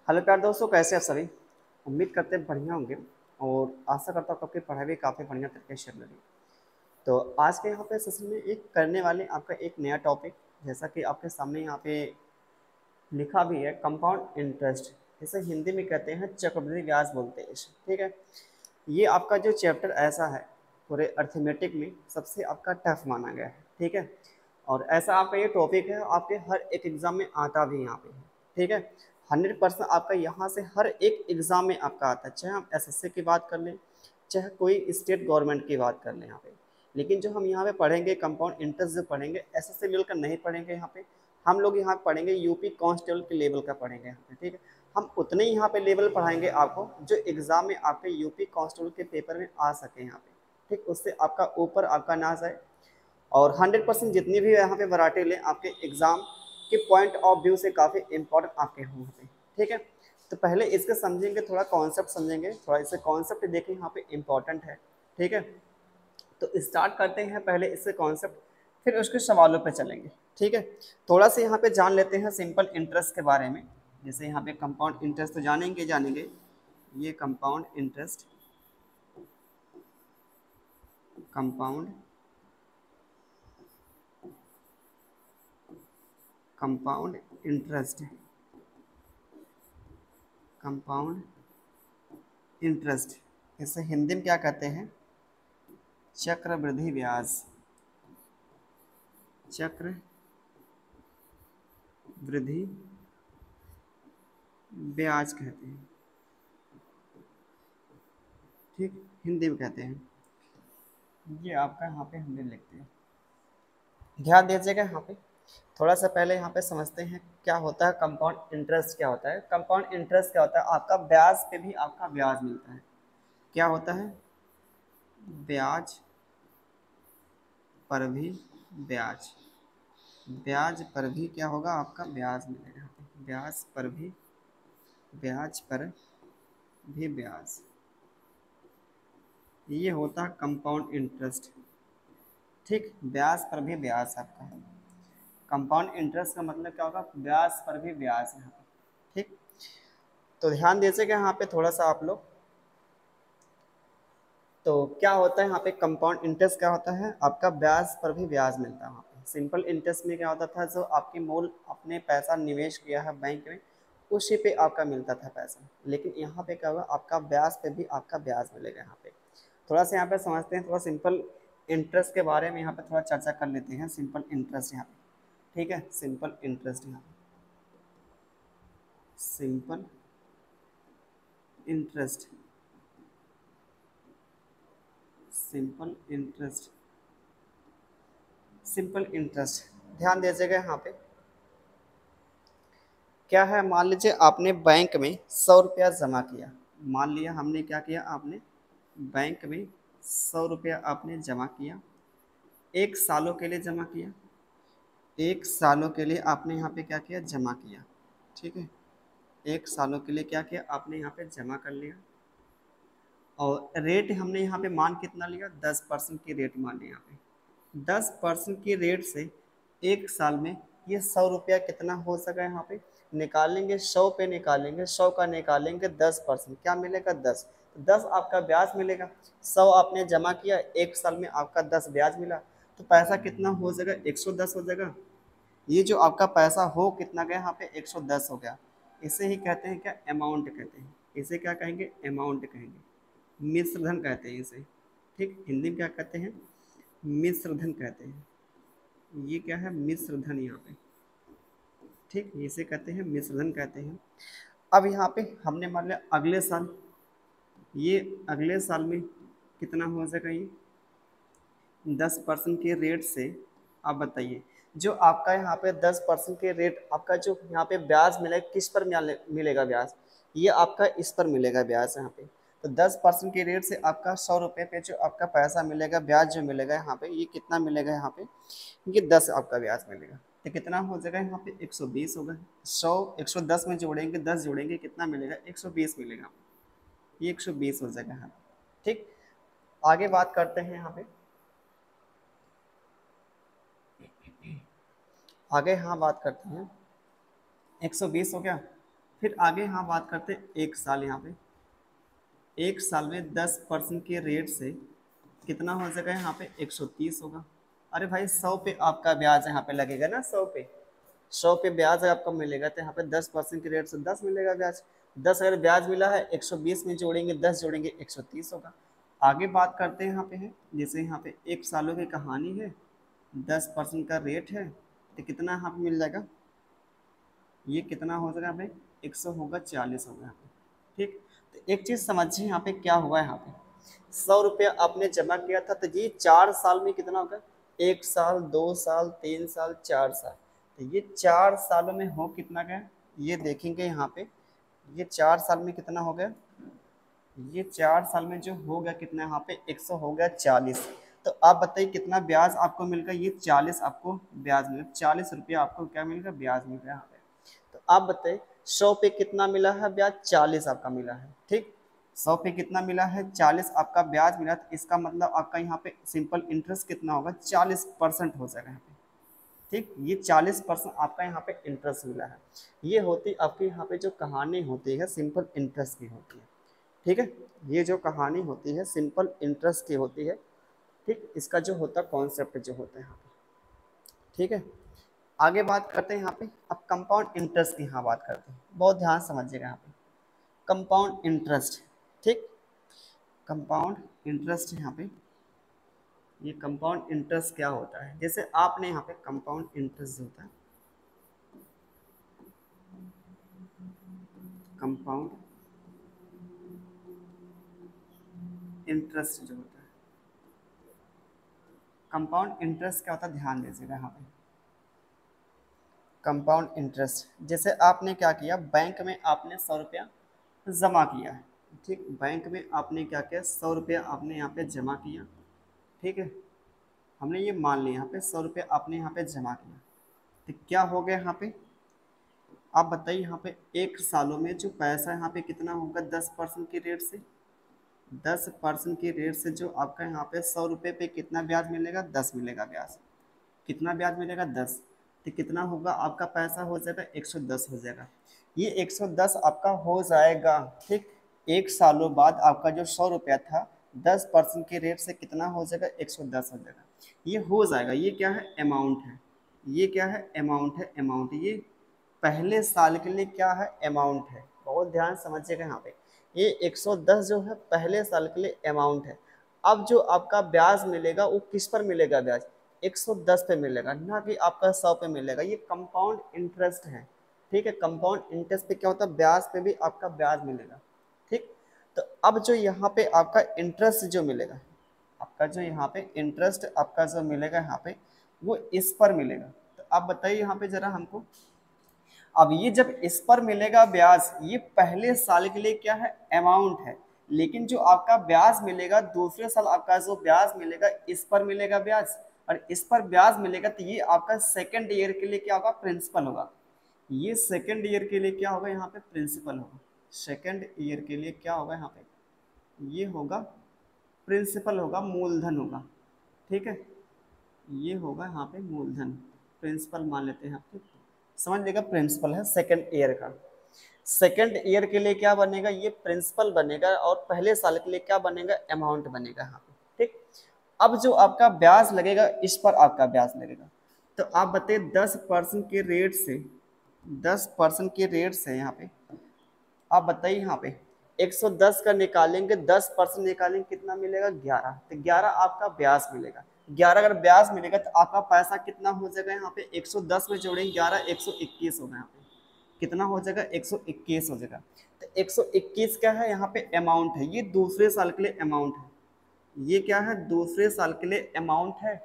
Hello प्यार दोस्तों, कैसे आप सभी। उम्मीद करते हैं बढ़िया होंगे और आशा करता हूँ आपकी पढ़ाई भी काफ़ी बढ़िया तरीके से चल रही है। तो आज के यहाँ पे सेशन में एक करने वाले आपका एक नया टॉपिक, जैसा कि आपके सामने यहाँ पे लिखा भी है, कंपाउंड इंटरेस्ट। इसे हिंदी में कहते हैं चक्रवृद्धि ब्याज बोलते हैं इसे, ठीक है। ये आपका जो चैप्टर ऐसा है पूरे अर्थमेटिक में सबसे आपका टफ माना गया है, ठीक है। और ऐसा आपका ये टॉपिक है, आपके हर एक एग्जाम में आता भी यहाँ पे है, ठीक है। 100% आपका यहाँ से हर एक एग्जाम में आपका आता है, चाहे हम एसएससी की बात कर लें, चाहे कोई स्टेट गवर्नमेंट की बात कर लें यहाँ पे। लेकिन जो हम यहाँ पे पढ़ेंगे कंपाउंड इंटरेस्ट जो पढ़ेंगे, एसएससी लेवल का नहीं पढ़ेंगे यहाँ पे। हम लोग यहाँ पढ़ेंगे यूपी कांस्टेबल के लेवल का पढ़ेंगे यहाँ पे, ठीक है। हम उतने ही यहाँ पे लेवल पढ़ाएंगे आपको जो एग्जाम में आपके यूपी कांस्टेबल के पेपर में आ सके यहाँ पे, ठीक। उससे आपका ऊपर आपका ना जाए। और 100% जितनी भी यहाँ पे वैरायटी लें आपके एग्जाम के पॉइंट ऑफ व्यू से काफ़ी इंपॉर्टेंट आपके हों यहाँ पे, ठीक है। तो पहले इसके समझेंगे, थोड़ा कॉन्सेप्ट समझेंगे, थोड़ा इससे कॉन्सेप्ट देखें यहाँ पे इम्पॉर्टेंट है, ठीक है। तो स्टार्ट करते हैं पहले इससे कॉन्सेप्ट, फिर उसके सवालों पे चलेंगे, ठीक है। थोड़ा सा यहाँ पे जान लेते हैं सिंपल इंटरेस्ट के बारे में। जैसे यहाँ पे कंपाउंड इंटरेस्ट तो जानेंगे जानेंगे। ये compound interest, compound compound interest, compound interest, इसे हिंदी में क्या कहते हैं? चक्रवृद्धि ब्याज, चक्र वृद्धि ब्याज कहते हैं, ठीक। हिंदी में कहते हैं। ये आपका यहाँ पे हिंदी में लिखते हैं, ध्यान दीजिएगा यहाँ पे। थोड़ा सा पहले यहाँ पे समझते हैं क्या होता है कंपाउंड इंटरेस्ट। क्या होता है कंपाउंड इंटरेस्ट? क्या होता है? आपका ब्याज पे भी आपका ब्याज मिलता है। क्या होता है? ब्याज पर भी ब्याज, ब्याज पर भी क्या होगा? आपका ब्याज मिलेगा। ब्याज पर भी, ब्याज पर भी ब्याज, ये होता है कंपाउंड इंटरेस्ट, ठीक। ब्याज पर भी ब्याज आपका है। कंपाउंड इंटरेस्ट का मतलब क्या होगा? ब्याज पर भी ब्याज है, ठीक। तो ध्यान दीजिएगा यहाँ पे थोड़ा सा आप लोग। तो क्या होता है यहाँ पे कंपाउंड इंटरेस्ट? क्या होता है? आपका ब्याज पर भी ब्याज मिलता है वहाँ पे। सिंपल इंटरेस्ट में क्या होता था? जो आपकी मूल अपने पैसा निवेश किया है बैंक में, उसी पे आपका मिलता था पैसा। लेकिन यहाँ पे क्या होगा? आपका ब्याज पे भी आपका ब्याज मिलेगा यहाँ पे। थोड़ा सा यहाँ पे समझते हैं, थोड़ा सिंपल इंटरेस्ट के बारे में यहाँ पे थोड़ा चर्चा कर लेते हैं। सिंपल इंटरेस्ट यहाँ पे, ठीक है। सिंपल इंटरेस्ट यहाँ पे, simple interest, simple interest, simple interest. ध्यान दीजिएगा यहाँ पे क्या है। मान लीजिए आपने बैंक में 100 रुपया जमा किया। मान लिया हमने क्या किया, आपने बैंक में 100 रुपया आपने जमा किया, 1 सालों के लिए जमा किया। 1 सालों के लिए आपने यहाँ पे क्या किया? जमा किया, ठीक है। 1 सालों के लिए क्या किया? आपने यहाँ पे जमा कर लिया। और रेट हमने यहाँ पे मान कितना लिया? 10% की रेट मान लिया यहाँ पे। 10% की रेट से 1 साल में ये 100 रुपया कितना हो सका यहाँ पे? निकालेंगे 100 पे, निकालेंगे 100 का, निकालेंगे 10%, क्या मिलेगा? 10। तो 10 आपका ब्याज मिलेगा। 100 आपने जमा किया, 1 साल में आपका 10 ब्याज मिला। तो पैसा कितना हो जाएगा? 110 हो जाएगा। ये जो आपका पैसा हो कितना गया यहाँ पे? 110 हो गया। इसे ही कहते हैं क्या? अमाउंट कहते हैं। इसे क्या कहेंगे? अमाउंट कहेंगे। मिश्रधन कहते हैं इसे, ठीक। हिंदी में क्या कहते हैं? मिश्रधन कहते हैं। ये क्या है? मिश्रधन यहाँ पे, ठीक। इसे कहते हैं मिश्रधन कहते हैं। अब यहाँ पे हमने मान लिया अगले साल, ये अगले साल में कितना हो जाएगा? ये 10% के रेट से। आप बताइए, जो आपका यहाँ पे 10% के रेट, आपका जो यहाँ पे ब्याज मिलेगा, किस पर मिलेगा ब्याज? ये आपका इस पर मिलेगा ब्याज यहाँ पे। तो 10% के रेट से आपका 100 रुपये पे जो आपका पैसा मिलेगा, ब्याज जो मिलेगा यहाँ पे, ये कितना मिलेगा यहाँ पे? ये 10 आपका ब्याज मिलेगा। तो कितना हो जाएगा यहाँ पे? 120 होगा। 100 110 में जोड़ेंगे, 10 जोड़ेंगे, कितना मिलेगा? 120 मिलेगा। ये 120 हो जाएगा यहाँ, ठीक। आगे बात करते हैं यहाँ पे, आगे हाँ बात करते हैं। 120 हो गया। फिर आगे यहाँ बात करते हैं एक साल। यहाँ पे एक साल में 10% के रेट से कितना हो जाएगा, यहाँ पे 130 होगा। अरे भाई 100 पे आपका ब्याज यहाँ पे लगेगा ना, 100 पे ब्याज आपको मिलेगा, तो यहाँ पे 10% के रेट से 10 मिलेगा ब्याज। 10 अगर ब्याज मिला है, 120 में जोड़ेंगे 10 जोड़ेंगे 130 होगा। आगे बात करते हैं यहाँ पे है, जैसे यहाँ पे एक सालों की कहानी है, 10% का रेट है, तो कितना यहाँ पे मिल जाएगा, ये कितना हो जाएगा यहाँ पे 100 होगा 40 होगा यहाँ पे। ठीक, तो एक चीज़ समझिए यहाँ पे क्या हुआ, यहाँ पे 100 रुपया आपने जमा किया था, तो ये 4 साल में कितना होगा, 1 साल 2 साल 3 साल 4 साल, तो ये 4 सालों में हो कितना गया, ये देखेंगे यहाँ पे, ये 4 साल में कितना हो गया, ये 4 साल में जो हो गया कितना, यहाँ पे 100 हो गया 40। तो आप बताइए कितना ब्याज आपको मिल गया, ये 40 आपको ब्याज मिला, 40 रुपया आपको क्या मिल गया, ब्याज मिल गया यहाँ पे। तो आप बताइए 100 पे कितना मिला है ब्याज, 40 आपका मिला है। ठीक, 100 पे कितना मिला है, 40 आपका ब्याज मिला, तो इसका मतलब आपका यहाँ पे सिंपल इंटरेस्ट कितना होगा, 40% हो जाएगा यहाँ पे। ठीक, ये 40% आपका यहाँ पे इंटरेस्ट मिला है। ये होती आपकी यहाँ पे जो कहानी होती है सिंपल इंटरेस्ट की होती है। ठीक है, ये जो कहानी होती है सिंपल इंटरेस्ट की होती है। ठीक, इसका जो होता है कॉन्सेप्ट जो होता है यहाँ पे। ठीक है, आगे बात करते हैं यहाँ पे, अब कंपाउंड इंटरेस्ट की यहाँ बात करते हैं, बहुत ध्यान समझिएगा यहाँ पे कंपाउंड इंटरेस्ट। ठीक, कंपाउंड इंटरेस्ट यहाँ पे, ये कंपाउंड इंटरेस्ट क्या होता है, जैसे आपने यहाँ पे कंपाउंड इंटरेस्ट होता है, कंपाउंड इंटरेस्ट जो होता है, कंपाउंड इंटरेस्ट क्या होता है, ध्यान दीजिएगा यहाँ पे। कंपाउंड इंटरेस्ट, जैसे आपने क्या किया, बैंक में आपने 100 रुपया जमा किया है। ठीक, बैंक में आपने क्या किया, 100 रुपया आपने यहाँ पे जमा किया। ठीक है, हमने ये मान लिया यहाँ पे 100 रुपया आपने यहाँ पे जमा किया, तो क्या हो गया यहाँ पे, आप बताइए यहाँ पे 1 सालों में जो पैसा यहाँ पे कितना होगा, 10% के रेट से, 10% के रेट से जो आपका यहाँ पे 100 रुपये पे कितना ब्याज मिलेगा, 10 मिलेगा ब्याज। कितना ब्याज मिलेगा, 10, तो कितना होगा आपका पैसा हो जाएगा 110 हो जाएगा। ये 110 आपका हो जाएगा। ठीक, 1 सालों बाद आपका जो 100 रुपया था 10% के रेट से कितना हो जाएगा, 110 हो जाएगा। ये हो जाएगा, ये क्या है, अमाउंट है, ये क्या है, अमाउंट है, अमाउंट, ये पहले साल के लिए क्या है, अमाउंट है। बहुत ध्यान समझिएगा यहाँ पे, ये 110 जो है पहले साल के लिए अमाउंट है। अब जो आपका ब्याज मिलेगा वो किस पर मिलेगा, ब्याज 110 पे मिलेगा, ना कि आपका 100 पे मिलेगा। ये कंपाउंड इंटरेस्ट है। ठीक है, कंपाउंड इंटरेस्ट पे क्या होता है, ब्याज पे भी आपका ब्याज मिलेगा। ठीक, तो अब जो यहाँ पे आपका इंटरेस्ट जो मिलेगा, आपका जो यहाँ पे इंटरेस्ट आपका जो मिलेगा यहाँ पे, वो इस पर मिलेगा। तो आप बताइए यहाँ पे जरा हमको, अब ये जब इस पर मिलेगा ब्याज, ये पहले साल के लिए क्या है, अमाउंट है, लेकिन जो आपका ब्याज मिलेगा दूसरे साल, आपका जो ब्याज मिलेगा इस पर मिलेगा ब्याज, और इस पर ब्याज मिलेगा, तो ये आपका सेकंड ईयर के लिए क्या होगा, प्रिंसिपल होगा। ये सेकंड ईयर के लिए क्या होगा, यहाँ पे प्रिंसिपल होगा। सेकंड ईयर के लिए क्या होगा यहाँ पे, ये होगा प्रिंसिपल होगा, मूलधन होगा। ठीक है, ये होगा यहाँ पे मूलधन, प्रिंसिपल मान लेते हैं यहाँ पे, समझ लेगा, प्रिंसिपल है सेकंड ईयर का। सेकंड ईयर के लिए क्या बनेगा, ये प्रिंसिपल बनेगा, और पहले साल के लिए क्या बनेगा, अमाउंट बनेगा यहाँ पे। ठीक, अब जो आपका ब्याज लगेगा इस पर आपका ब्याज लगेगा। तो आप बताइए 10% के रेट से, 10% के रेट से यहाँ पे आप बताइए यहाँ पे 110 का निकालेंगे, 10% निकालेंगे, कितना मिलेगा, 11, तो 11 आपका ब्याज मिलेगा। 11 अगर ब्याज मिलेगा तो आपका पैसा कितना हो जाएगा, यहाँ पे 110 में जोड़ेंगे 11, 121 होगा। यहाँ पे कितना हो जाएगा, 121 हो जाएगा। तो 121 क्या है, यहाँ पे अमाउंट है, ये दूसरे साल के लिए अमाउंट है। ये क्या है, दूसरे साल के लिए अमाउंट है,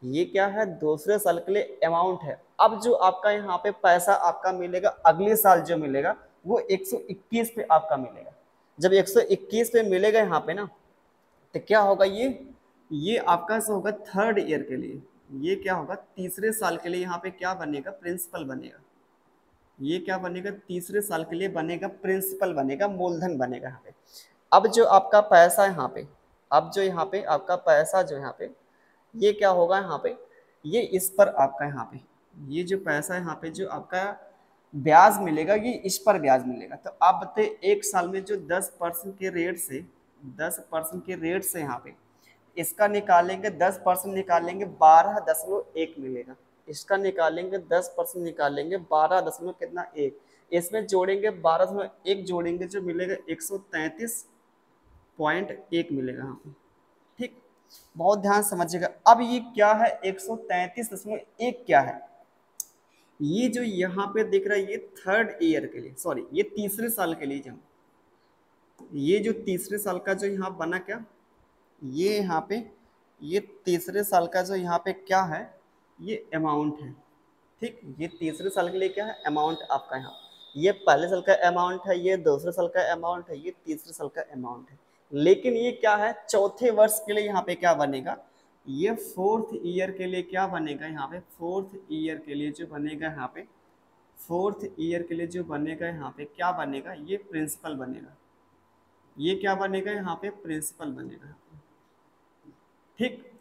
ये क्या है, दूसरे साल के लिए अमाउंट है। अब जो आपका यहाँ पे पैसा आपका मिलेगा अगले साल जो मिलेगा, वो 121 पे आपका मिलेगा। जब 121 पे मिलेगा यहाँ पे ना, तो क्या होगा, ये आपका जो होगा थर्ड ईयर के लिए, ये क्या होगा, तीसरे साल के लिए यहाँ पे क्या बनेगा, प्रिंसिपल बनेगा। ये क्या बनेगा, तीसरे साल के लिए बनेगा, प्रिंसिपल बनेगा, मूलधन बनेगा यहाँ पे। अब जो आपका पैसा यहाँ पे, अब जो यहाँ पे आपका पैसा जो यहाँ पे, ये क्या होगा यहाँ पे, ये इस पर आपका यहाँ पे, ये जो पैसा यहाँ पे जो आपका ब्याज मिलेगा, ये इस पर ब्याज मिलेगा। तो आप बताइए एक साल में जो 10% के रेट से 10% के रेट से यहाँ पे इसका निकालेंगे 10% निकालेंगे 12.1 मिलेगा। इसका निकालेंगे 10% निकालेंगे 12 कितना 1, इसमें जोड़ेंगे 12.1 जोड़ेंगे जो मिलेगा 133.1 मिलेगा यहाँ पे। ठीक, बहुत ध्यान समझिएगा। अब ये क्या है 133.1 क्या है, ये जो यहाँ पे दिख रहा है ये थर्ड ईयर के लिए, सॉरी ये तीसरे साल के लिए, जो ये जो तीसरे साल का जो यहाँ बना क्या, ये यहाँ पे ये तीसरे साल का जो यहाँ पे क्या है ये अमाउंट है। ठीक, ये तीसरे साल के लिए क्या है अमाउंट आपका, यहाँ ये पहले साल का अमाउंट है, ये दूसरे साल का अमाउंट है, ये तीसरे साल का अमाउंट है। लेकिन ये क्या है चौथे वर्ष के लिए यहाँ पे क्या बनेगा, ये फोर्थ ईयर के लिए क्या बनेगा, यहाँ पे फोर्थ ईयर के लिए जो बनेगा, यहाँ पे फोर्थ ईयर के लिए जो बनेगा यहाँ पे क्या बनेगा, ये प्रिंसिपल बनेगा। ये क्या बनेगा यहाँ पे प्रिंसिपल बनेगा। ठीक,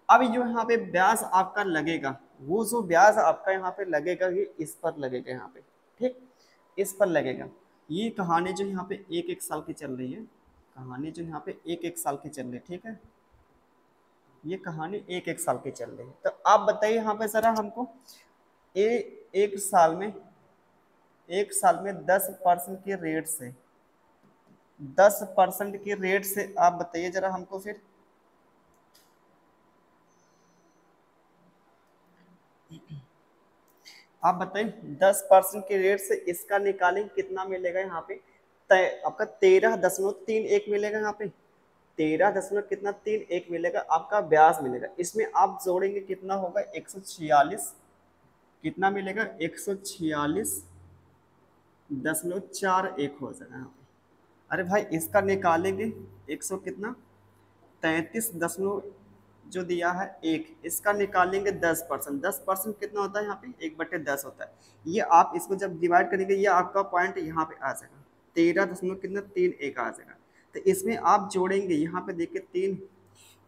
अब जो यहाँ पे ब्याज आपका लगेगा, वो जो ब्याज आपका यहाँ पे लगेगा ये इस पर लगेगा यहाँ पे। ठीक, इस पर लगेगा। ये कहानी जो यहाँ पे एक एक साल की चल रही है, कहानी जो यहाँ पे एक एक साल की चल रही है। ठीक है, ये कहानी एक एक साल की चल रही है। तो आप बताइए यहाँ पे जरा हमको एक साल में 10% के रेट से 10% के रेट से आप बताइए जरा हमको, फिर आप बताइए 10% के रेट से इसका निकालें कितना मिलेगा यहाँ पे, आपका 13.31 मिलेगा। यहाँ पे 13 कितना 3 मिलेगा आपका ब्याज मिलेगा। इसमें आप जोड़ेंगे कितना होगा 146, कितना मिलेगा 146.41 हो जाएगा यहाँ पे। अरे भाई इसका निकालेंगे 100 कितना 33 जो दिया है 1, इसका निकालेंगे 10%। 10% कितना होता है यहाँ पे 1/10 होता है। ये आप इसको जब डिवाइड करेंगे ये आपका पॉइंट यहाँ पे आ जाएगा 13.31 आ जाएगा। तो इसमें आप जोड़ेंगे यहाँ पे देखिए 3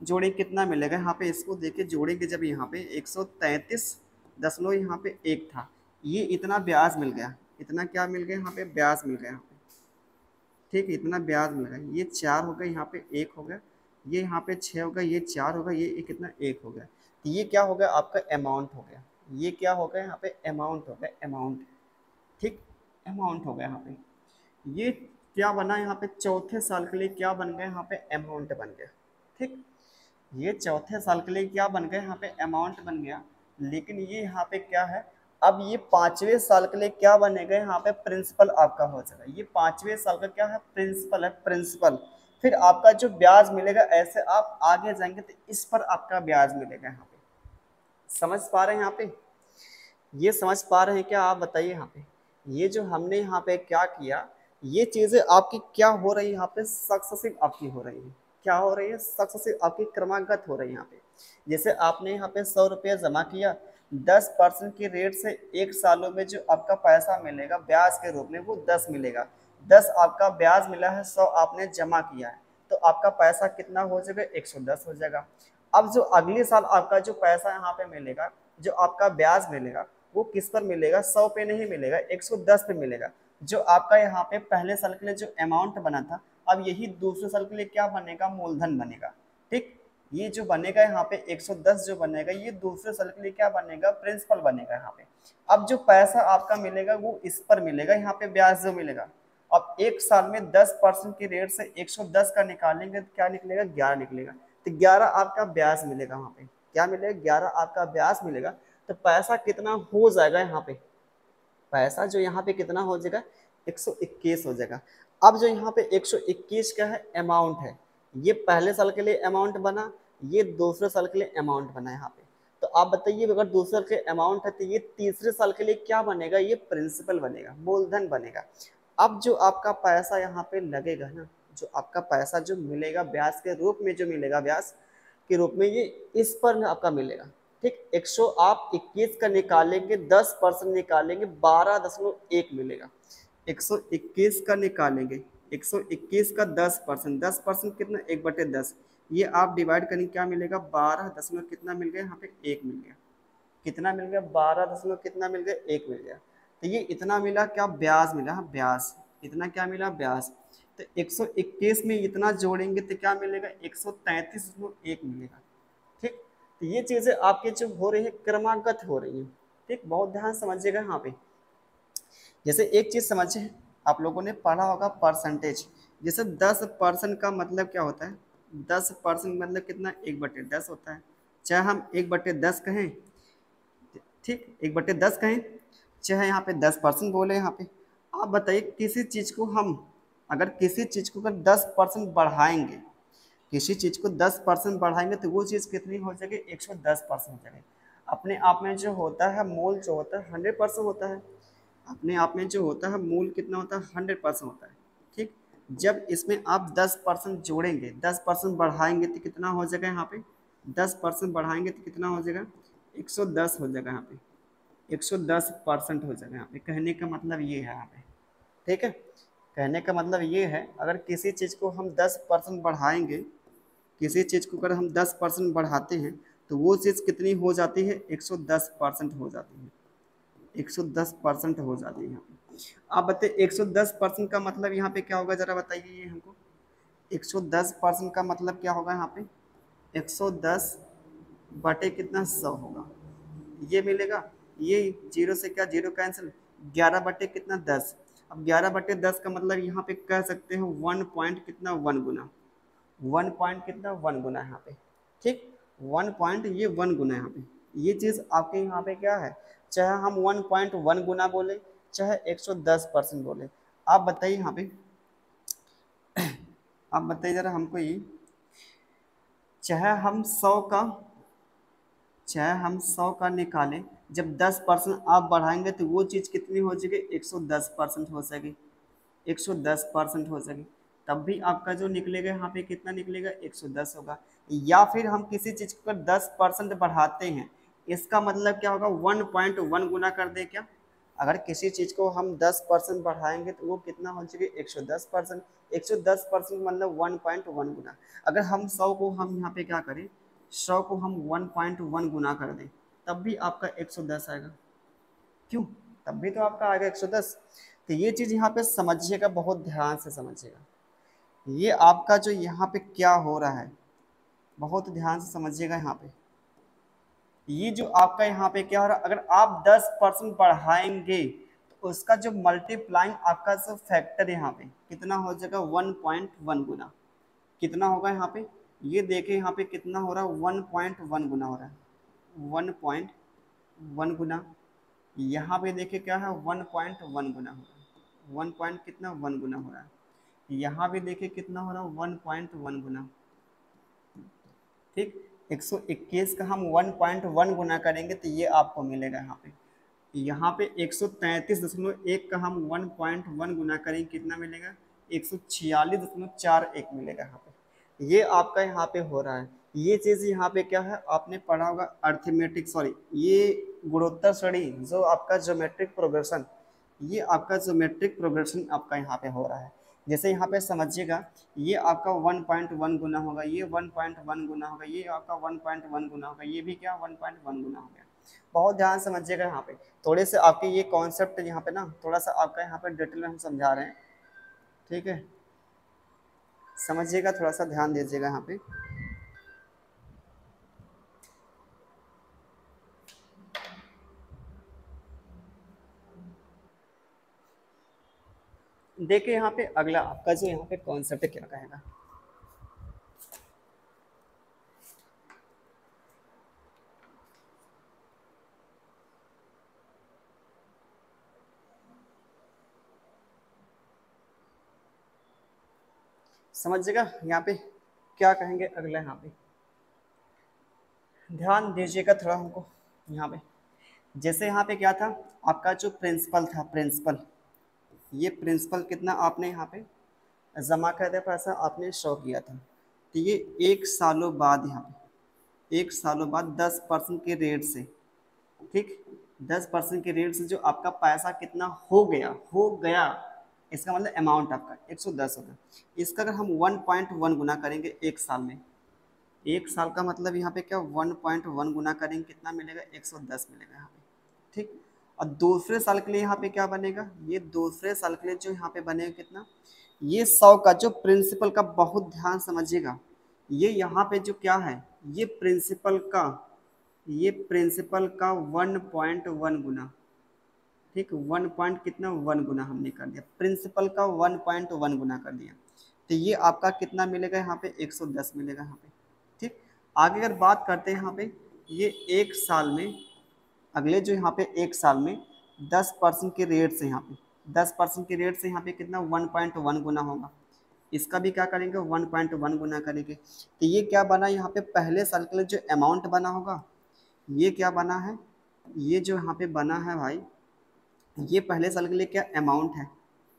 जोड़े कितना मिलेगा यहाँ पे, इसको देखिए जोड़ेंगे जब यहाँ पे 133 यहाँ पे 1 था, ये इतना ब्याज मिल गया। इतना क्या मिल गया यहाँ पे ब्याज मिल गया यहाँ पे। ठीक है, इतना ब्याज मिल गया। ये 4 हो गया यहाँ पे 1 हो गया, ये यहाँ पे 6 होगा, ये 4 होगा, ये कितना 1 हो गया। तो ये क्या हो गया आपका अमाउंट हो गया। ये क्या हो गया यहाँ पे अमाउंट हो गया, अमाउंट। ठीक, अमाउंट हो गया यहाँ पे। ये क्या बना यहाँ पे चौथे साल के लिए क्या बन गया यहाँ पे अमाउंट बन गया। ठीक, ये चौथे साल के लिए क्या बन गया यहाँ पे अमाउंट बन गया। लेकिन ये यहाँ पे क्या है, अब ये 5वें साल के लिए क्या बनेगा यहाँ पे प्रिंसिपल आपका हो जाएगा। ये 5वें साल का क्या है प्रिंसिपल है, प्रिंसिपल। फिर आपका जो ब्याज मिलेगा ऐसे आप आगे जाएंगे तो इस पर आपका ब्याज मिलेगा यहाँ पे। समझ पा रहे हैं यहाँ पे, ये समझ पा रहे हैं क्या आप बताइए यहाँ पे। ये जो हमने यहाँ पे क्या किया, ये चीजें आपकी क्या हो रही है यहाँ पे सक्सेसिव आपकी हो रही है। क्या हो रही है सक्सेसिव आपकी क्रमागत हो रही है यहाँ पे। जैसे आपने यहाँ पे 100 रुपया जमा किया, 10% की रेट से 1 सालों में जो आपका पैसा मिलेगा ब्याज के रूप में वो 10 मिलेगा। 10 आपका ब्याज मिला है, 100 आपने जमा किया है, तो आपका पैसा कितना हो जाएगा 110 हो जाएगा। अब जो अगले साल आपका जो पैसा यहाँ पे मिलेगा, जो आपका ब्याज मिलेगा वो किस पर मिलेगा 100 पे नहीं मिलेगा 110 पे मिलेगा। जो आपका यहाँ पे पहले साल के लिए जो अमाउंट बना था अब यही दूसरे साल के लिए क्या बनेगा मूलधन बनेगा। ठीक, ये जो बनेगा यहाँ पे 110 जो बनेगा ये दूसरे साल के लिए क्या बनेगा प्रिंसिपल बनेगा यहाँ पे। अब जो पैसा आपका मिलेगा वो इस पर मिलेगा यहाँ पे ब्याज जो मिलेगा। अब 1 साल में 10% की रेट से 110 का निकालेंगे तो क्या निकलेगा 11 निकलेगा। तो 11 आपका ब्याज मिलेगा वहाँ पे। क्या मिलेगा 11 आपका ब्याज मिलेगा। तो पैसा कितना हो जाएगा यहाँ पे, पैसा जो यहाँ पे कितना हो जाएगा 121 हो जाएगा। अब जो यहाँ पे 121 का है अमाउंट है, ये पहले साल के लिए अमाउंट बना, ये दूसरे साल के लिए अमाउंट बना यहाँ पे। तो आप बताइए अगर दूसरे साल के अमाउंट है तो ये तीसरे साल के लिए क्या बनेगा ये प्रिंसिपल बनेगा, मूलधन बनेगा। अब जो आपका पैसा यहाँ पे लगेगा ना, जो आपका पैसा जो मिलेगा ब्याज के रूप में जो मिलेगा, ब्याज के रूप में ये इस पर आपका मिलेगा। ठीक, 121 का निकालेंगे 10% निकालेंगे 12.1 मिलेगा। 121 का निकालेंगे 121 का 10%, 10% कितना 1/10, ये आप डिवाइड करेंगे क्या मिलेगा 12 दशमलव कितना मिल गया यहाँ पे 1 मिल गया। कितना मिल गया 12 दशमलव कितना मिल गया 1 मिल गया। तो ये इतना मिला क्या, ब्याज मिला, हाँ ब्याज, इतना क्या मिला, ब्याज। तो 121 में इतना जोड़ेंगे तो क्या मिलेगा, 133.1 मिलेगा। ठीक, तो ये चीज़ें आपके जो हो रही है क्रमागत हो रही हैं। ठीक, बहुत ध्यान समझिएगा यहाँ पे। जैसे एक चीज़ समझिए, आप लोगों ने पढ़ा होगा परसेंटेज। जैसे 10% का मतलब क्या होता है, 10% मतलब कितना, 1/10 होता है। चाहे हम 1/10 कहें, ठीक, 1/10 कहें, चाहे यहाँ पे 10% बोले यहाँ पे। आप बताइए किसी चीज़ को हम, अगर किसी चीज़ को अगर 10% बढ़ाएंगे, किसी चीज़ को 10% बढ़ाएंगे तो वो चीज़ कितनी हो जाएगी, 110% हो जाएगी। अपने आप में जो होता है मूल, जो होता है 100% होता है। अपने आप में जो होता है मूल कितना होता है, 100% होता है। ठीक, जब इसमें आप 10% जोड़ेंगे, 10% बढ़ाएंगे तो कितना हो जाएगा यहाँ पे, 10% बढ़ाएंगे तो कितना हो जाएगा, 110 हो जाएगा यहाँ पे, 110% हो जाएगा यहाँ पे। कहने का मतलब ये है यहाँ पे, ठीक है, कहने का मतलब ये है, अगर किसी चीज़ को हम 10% बढ़ाएंगे, किसी चीज़ को अगर हम 10% बढ़ाते हैं तो वो चीज़ कितनी हो जाती है, 110% हो जाती है, 110% हो जाती है यहाँ पे। आप बताइए 110% का मतलब यहाँ पे क्या होगा, जरा बताइए ये हमको। 110% का मतलब क्या होगा यहाँ पे, 110 बटे कितना, 100 होगा, ये मिलेगा। ये जीरो से क्या जीरो कैंसिल, 11 बटे कितना, 10। अब 11/10 का मतलब यहाँ पे कह सकते हैं 1 पॉइंट कितना, 1 गुना, 1 पॉइंट कितना, 1 गुना यहाँ पे। ठीक, 1 पॉइंट ये 1 गुना यहाँ पे। ये चीज़ आपके यहाँ पे क्या है, चाहे हम 1.1 गुना बोले, चाहे 110% बोले। आप बताइए यहाँ पे, आप बताइए जरा हमको ये, चाहे हम 100 का, चाहे हम 100 का निकालें, जब 10% आप बढ़ाएंगे तो वो चीज़ कितनी हो जाएगी, 110% हो जाएगी, 110% हो जाएगी। तब भी आपका जो निकलेगा यहाँ पे कितना निकलेगा, 110 होगा। या फिर हम किसी चीज़ को 10% बढ़ाते हैं, इसका मतलब क्या होगा, 1.1 गुना कर दे क्या। अगर किसी चीज़ को हम 10% बढ़ाएंगे तो वो कितना हो जाएगी, 110%। 110% मतलब 1.1 गुना। अगर हम 100 को हम यहाँ पे क्या करें, 100 को हम 1.1 गुना कर दें, तब भी आपका 110 आएगा। क्यों, तब भी तो आपका आएगा 110। तो ये चीज़ यहाँ पे समझिएगा, बहुत ध्यान से समझिएगा। ये आपका जो यहाँ पे क्या हो रहा है, बहुत ध्यान से समझिएगा यहाँ पे। ये जो आपका यहाँ पे क्या हो रहा है, अगर आप 10% बढ़ाएंगे तो उसका जो मल्टीप्लाइंग आपका जो फैक्टर यहाँ पे कितना हो जाएगा, 1.1 गुना। कितना होगा यहाँ पे, ये देखें यहाँ पे कितना हो रहा है, 1.1 गुना हो रहा है, 1.1 गुना। यहाँ पे देखिए क्या है, 1.1 गुना हो रहा है, 1 पॉइंट कितना, 1 गुना हो रहा है। यहाँ भी देखिए कितना हो रहा है, 1.1 गुना। ठीक, 121 का हम 1.1 गुना करेंगे तो ये आपको मिलेगा यहाँ पे। यहाँ पे 133.1 का हम 1.1 गुना करेंगे, कितना मिलेगा, 146.41 मिलेगा यहाँ पे। ये आपका यहाँ पे हो रहा है। ये चीज़ यहाँ पे क्या है, आपने पढ़ा होगा अर्थमेटिक, सॉरी ये गुणोत्तर श्रेणी, जो आपका ज्योमेट्रिक प्रोग्रेशन, ये आपका ज्योमेट्रिक प्रोग्रेशन आपका यहाँ पे हो रहा है। जैसे यहाँ पे समझिएगा, ये आपका 1.1 गुना होगा, ये 1.1 गुना होगा, ये आपका 1.1 गुना होगा, ये भी क्या 1.1 गुना हो गया। बहुत ध्यान समझिएगा यहाँ पे, थोड़े से आपके ये कॉन्सेप्ट यहाँ पे ना थोड़ा सा आपका यहाँ पे डिटेल में हम समझा रहे हैं। ठीक है, समझिएगा, थोड़ा सा ध्यान दीजिएगा यहाँ पे। देखिए यहाँ पे अगला आपका जो यहाँ पे कॉन्सेप्ट क्या कहेगा। समझिएगा यहाँ पे क्या कहेंगे अगला, यहाँ पे ध्यान दीजिएगा थोड़ा हमको यहाँ पे। जैसे यहाँ पे क्या था, आपका जो प्रिंसिपल था, प्रिंसिपल, ये प्रिंसिपल कितना आपने यहाँ पे जमा कर दिया, पैसा आपने शो किया था। तो ये 1 सालों बाद, यहाँ पे 1 सालों बाद 10% के रेट से, ठीक, 10% के रेट से जो आपका पैसा कितना हो गया, इसका मतलब अमाउंट आपका 110 होगा। इसका अगर हम 1.1 गुना करेंगे 1 साल में, 1 साल का मतलब यहाँ पे क्या 1.1 गुना करेंगे, कितना मिलेगा, 110 मिलेगा यहाँ पे। ठीक, और दूसरे साल के लिए यहाँ पे क्या बनेगा, ये दूसरे साल के लिए जो यहाँ पे बनेगा कितना, ये 100 का जो प्रिंसिपल का, बहुत ध्यान समझिएगा, ये यहाँ पे जो क्या है, ये प्रिंसिपल का, ये प्रिंसिपल का 1.1 गुना, ठीक, 1 पॉइंट कितना 1 गुना हमने कर दिया, प्रिंसिपल का 1.1 गुना कर दिया, तो ये आपका कितना मिलेगा यहाँ पे 110 मिलेगा यहाँ पे। ठीक, आगे अगर बात करते हैं यहाँ पे, ये एक साल में, अगले जो यहाँ पे एक साल में 10% के रेट से, यहाँ पे 10% के रेट से यहाँ पे कितना 1.1 गुना होगा, इसका भी क्या करेंगे 1.1 गुना करेंगे, तो ये क्या बना यहाँ पे पहले साल के लिए जो अमाउंट बना होगा, ये क्या बना है, ये जो यहाँ पे बना है भाई, ये पहले साल के लिए क्या अमाउंट है,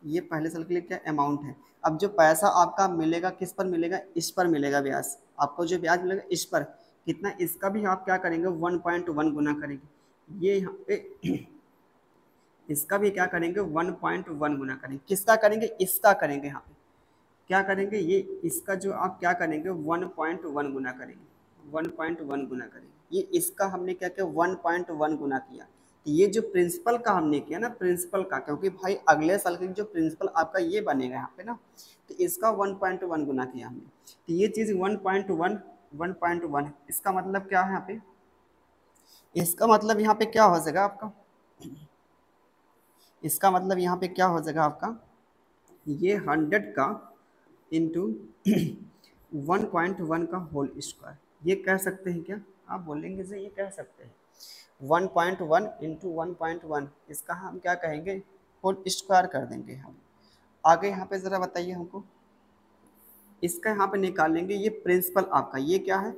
ये पहले साल के लिए क्या अमाउंट है। अब जो पैसा आपका मिलेगा किस पर मिलेगा, इस पर मिलेगा ब्याज, आपको जो ब्याज मिलेगा इस पर कितना, इसका भी आप क्या करेंगे 1.1 गुना करेंगे, ये यहाँ पे इसका भी क्या करेंगे 1.1 गुना करेंगे, किसका करेंगे, इसका करेंगे, यहाँ पे क्या करेंगे, ये इसका जो आप क्या करेंगे 1.1 गुना करेंगे, 1.1 गुना करेंगे, ये इसका हमने क्या किया 1.1 गुना किया, तो ये जो प्रिंसिपल का हमने किया ना, प्रिंसिपल का, क्योंकि भाई अगले साल के जो प्रिंसिपल आपका ये बनेगा यहाँ पे ना, तो इसका 1.1 गुना किया हमने, तो ये चीज़ 1.1 इसका मतलब क्या है यहाँ पे, इसका मतलब यहाँ पे क्या हो जाएगा आपका, इसका मतलब यहाँ पे क्या हो जाएगा आपका, ये 100 का इंटू 1.1 का होल स्क्वायर, ये कह सकते हैं क्या, आप बोलेंगे से ये कह सकते हैं 1.1 इंटू 1.1, इसका हम क्या कहेंगे होल स्क्वायर कर देंगे हम। आगे यहाँ पे ज़रा बताइए हमको, इसका यहाँ पे निकालेंगे, ये प्रिंसिपल आपका ये क्या है,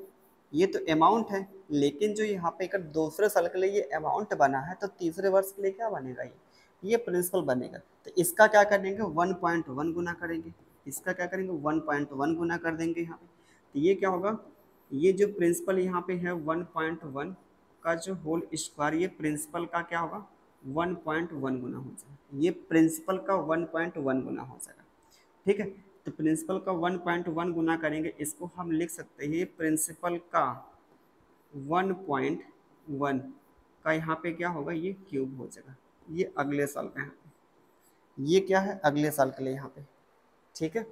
ये तो अमाउंट है, लेकिन जो यहाँ पे अगर दूसरे साल के लिए ये अमाउंट बना है, तो तीसरे वर्ष के लिए क्या बनेगा, ये प्रिंसिपल बनेगा, तो इसका क्या करेंगे 1.1 गुना करेंगे, इसका क्या करेंगे 1.1 गुना कर देंगे यहाँ पे, तो ये क्या होगा, ये जो प्रिंसिपल यहाँ पे है 1.1 का जो होल स्क्वायर, ये प्रिंसिपल का क्या होगा 1.1 गुना हो जाएगा, ये प्रिंसिपल का 1.1 गुना हो जाएगा। ठीक है, तो प्रिंसिपल का 1.1 गुना करेंगे, इसको हम लिख सकते हैं प्रिंसिपल का 1.1 का यहाँ पे क्या होगा, ये क्यूब हो जाएगा, ये अगले साल का यहाँ पे, ये क्या है अगले साल के लिए यहाँ पे। ठीक है,